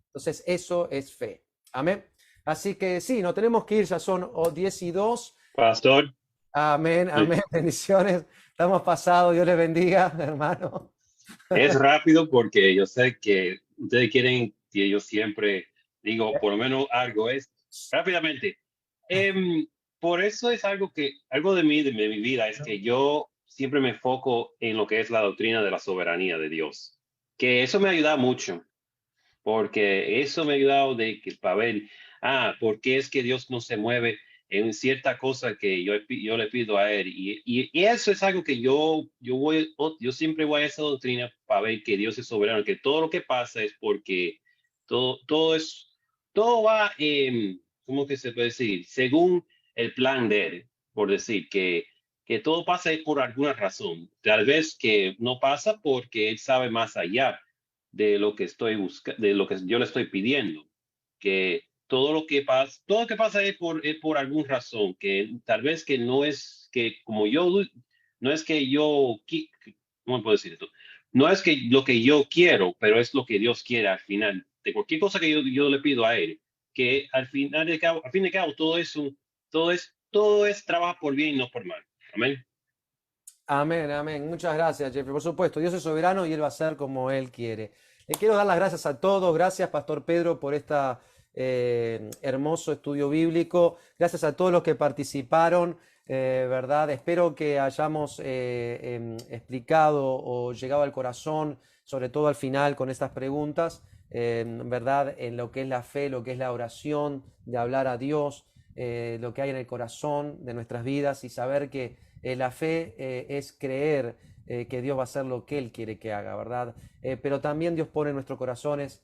Entonces eso es fe. Amén. Así que sí, no tenemos que ir, ya son 10:02. Pastor, Amén, amén, bendiciones. Estamos pasados, Dios les bendiga, hermano. es rápido porque yo sé que ustedes quieren que yo siempre digo por lo menos algo. Es rápidamente. Por eso es algo de mi vida, es que yo siempre me enfoco en lo que es la doctrina de la soberanía de Dios. Que eso me ayuda mucho, porque eso me ha ayudado para ver, ¿por qué es que Dios no se mueve en cierta cosa que yo le pido a Él? Y eso es algo que yo siempre voy a esa doctrina para ver que Dios es soberano, que todo lo que pasa es porque todo va, ¿cómo que se puede decir? Según el plan de Él, por decir que todo pasa por alguna razón. Tal vez que no pasa porque Él sabe más allá de lo que estoy buscando, de lo que yo le estoy pidiendo, que todo lo que pasa es por alguna razón, que tal vez que no es que como yo, no es que yo, ¿cómo puedo decir esto? No es que lo que yo quiero, pero es lo que Dios quiere al final, de cualquier cosa que yo le pido a Él, que al fin de cabo, todo es trabajo por bien y no por mal. Amén. Amén, amén. Muchas gracias, Jeffrey. Por supuesto, Dios es soberano y Él va a hacer como Él quiere. Le quiero dar las gracias a todos. Gracias, Pastor Pedro, por este hermoso estudio bíblico. Gracias a todos los que participaron, ¿verdad? Espero que hayamos explicado o llegado al corazón, sobre todo al final con estas preguntas, ¿verdad? En lo que es la fe, lo que es la oración, de hablar a Dios, lo que hay en el corazón de nuestras vidas y saber que la fe es creer que Dios va a hacer lo que Él quiere que haga, ¿verdad? Pero también Dios pone en nuestros corazones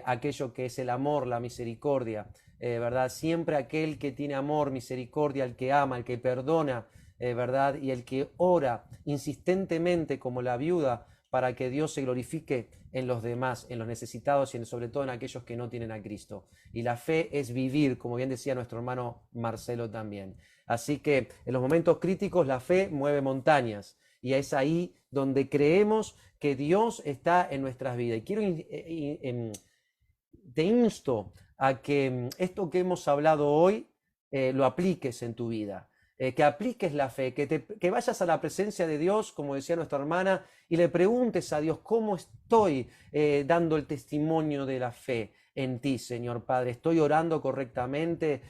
aquello que es el amor, la misericordia, ¿verdad? Siempre aquel que tiene amor, misericordia, el que ama, el que perdona, ¿verdad? Y el que ora insistentemente como la viuda para que Dios se glorifique en los demás, en los necesitados y sobre todo en aquellos que no tienen a Cristo. Y la fe es vivir, como bien decía nuestro hermano Marcelo también. Así que en los momentos críticos la fe mueve montañas y es ahí donde creemos que Dios está en nuestras vidas. Y quiero te insto a que esto que hemos hablado hoy lo apliques en tu vida. Que apliques la fe, que vayas a la presencia de Dios, como decía nuestra hermana, y le preguntes a Dios cómo estoy dando el testimonio de la fe en ti, Señor Padre. ¿Estoy orando correctamente?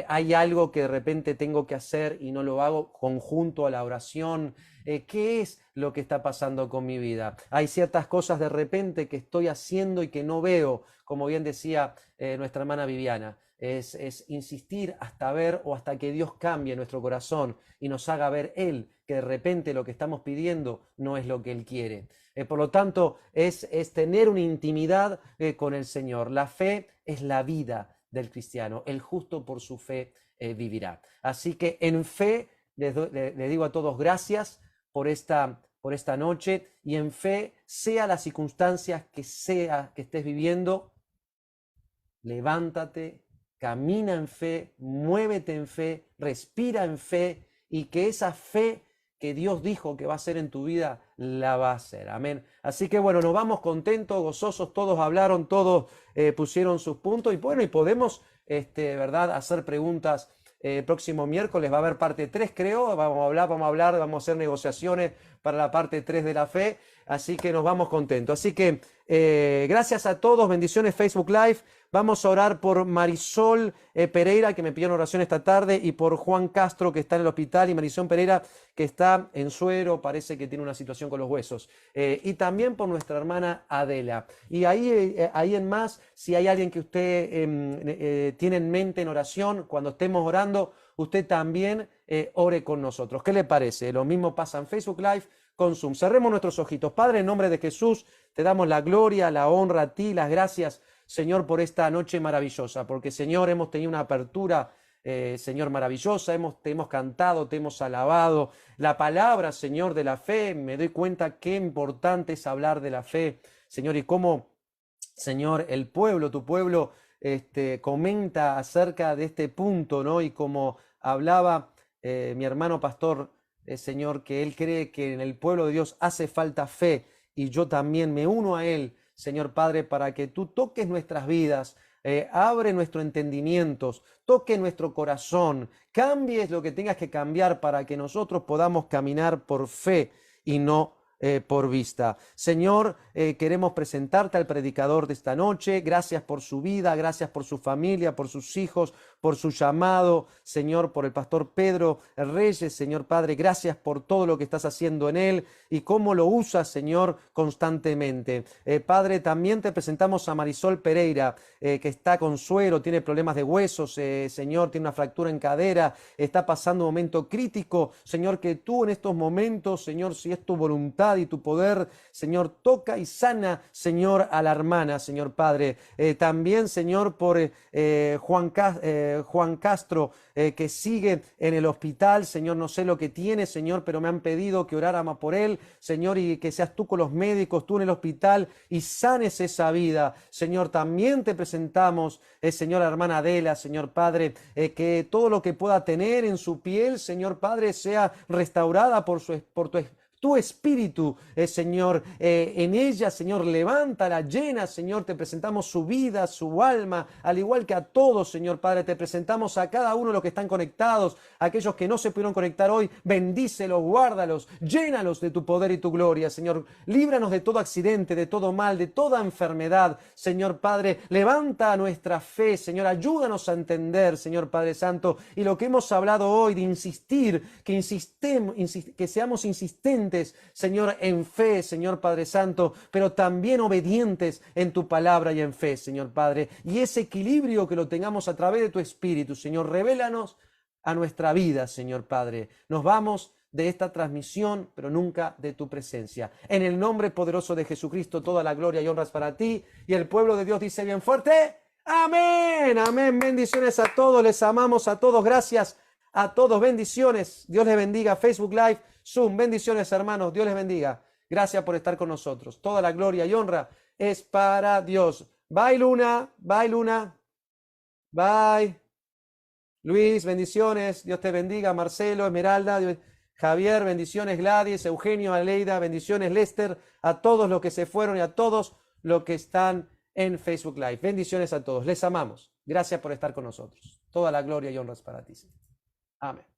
¿Hay algo que de repente tengo que hacer y no lo hago conjunto a la oración? ¿Qué es lo que está pasando con mi vida? Hay ciertas cosas de repente que estoy haciendo y que no veo, como bien decía nuestra hermana Viviana. Es insistir hasta ver o hasta que Dios cambie nuestro corazón y nos haga ver Él, que de repente lo que estamos pidiendo no es lo que Él quiere. Por lo tanto, es tener una intimidad con el Señor. La fe es la vida del cristiano. El justo por su fe vivirá. Así que en fe les digo a todos gracias por esta noche, y en fe, sea las circunstancias que estés viviendo, levántate, camina en fe, muévete en fe, respira en fe, y que esa fe que Dios dijo que va a hacer en tu vida, la va a hacer. Amén. Así que bueno, nos vamos contentos, gozosos, todos hablaron, todos pusieron sus puntos, y bueno, y podemos, ¿verdad?, hacer preguntas. Próximo miércoles va a haber parte 3, creo, vamos a hacer negociaciones para la parte 3 de la fe, así que nos vamos contentos. Así que gracias a todos, bendiciones Facebook Live. Vamos a orar por Marisol Pereira, que me pidió oración esta tarde, y por Juan Castro, que está en el hospital, y Marisol Pereira, que está en suero, parece que tiene una situación con los huesos. Y también por nuestra hermana Adela. Y ahí en más, si hay alguien que usted tiene en mente en oración, cuando estemos orando, usted también ore con nosotros. ¿Qué le parece? Lo mismo pasa en Facebook Live con Zoom. Cerremos nuestros ojitos. Padre, en nombre de Jesús, te damos la gloria, la honra a ti, las gracias, Señor, por esta noche maravillosa, porque, Señor, hemos tenido una apertura, Señor, maravillosa, te hemos cantado, te hemos alabado. La palabra, Señor, de la fe, me doy cuenta qué importante es hablar de la fe, Señor, y cómo, Señor, el pueblo, tu pueblo, comenta acerca de este punto, ¿no? Y como hablaba mi hermano pastor, Señor, que él cree que en el pueblo de Dios hace falta fe, y yo también me uno a él, Señor Padre, para que tú toques nuestras vidas, abre nuestro entendimiento, toque nuestro corazón, cambies lo que tengas que cambiar para que nosotros podamos caminar por fe y no por vista. Señor, queremos presentarte al predicador de esta noche. Gracias por su vida, gracias por su familia, por sus hijos, por su llamado, Señor, por el pastor Pedro Reyes, Señor Padre, gracias por todo lo que estás haciendo en él y cómo lo usas, Señor, constantemente. Padre, también te presentamos a Marisol Pereira, que está con suero, tiene problemas de huesos, Señor, tiene una fractura en cadera, está pasando un momento crítico, Señor, que tú en estos momentos, Señor, si es tu voluntad y tu poder, Señor, toca y sana, Señor, a la hermana, Señor Padre. También, Señor, por Juan Castro, que sigue en el hospital, Señor, no sé lo que tiene, Señor, pero me han pedido que oráramos por él, Señor, y que seas tú con los médicos, tú en el hospital, y sanes esa vida, Señor. También te presentamos, Señor, a la hermana Adela, Señor Padre, que todo lo que pueda tener en su piel, Señor Padre, sea restaurada por tu espíritu, Señor, en ella, Señor, levántala, llena, Señor, te presentamos su vida, su alma, al igual que a todos, Señor Padre, te presentamos a cada uno de los que están conectados, aquellos que no se pudieron conectar hoy, bendícelos, guárdalos, llénalos de tu poder y tu gloria, Señor, líbranos de todo accidente, de todo mal, de toda enfermedad, Señor Padre, levanta nuestra fe, Señor, ayúdanos a entender, Señor Padre Santo, y lo que hemos hablado hoy de insistir, que seamos insistentes, Señor, en fe, Señor Padre Santo, pero también obedientes en tu palabra y en fe, Señor Padre. Y ese equilibrio que lo tengamos a través de tu Espíritu, Señor, revélanos a nuestra vida, Señor Padre. Nos vamos de esta transmisión, pero nunca de tu presencia. En el nombre poderoso de Jesucristo, toda la gloria y honras para ti. Y el pueblo de Dios dice bien fuerte, amén, amén. Bendiciones a todos, les amamos a todos, gracias a todos, bendiciones. Dios les bendiga. Facebook Live, Zoom, bendiciones, hermanos, Dios les bendiga. Gracias por estar con nosotros. Toda la gloria y honra es para Dios. Bye, Luna. Bye, Luna. Bye. Luis, bendiciones. Dios te bendiga. Marcelo, Esmeralda, Javier, bendiciones. Gladys, Eugenio, Aleida, bendiciones. Lester, a todos los que se fueron y a todos los que están en Facebook Live. Bendiciones a todos. Les amamos. Gracias por estar con nosotros. Toda la gloria y honra es para ti, Señor. Amén.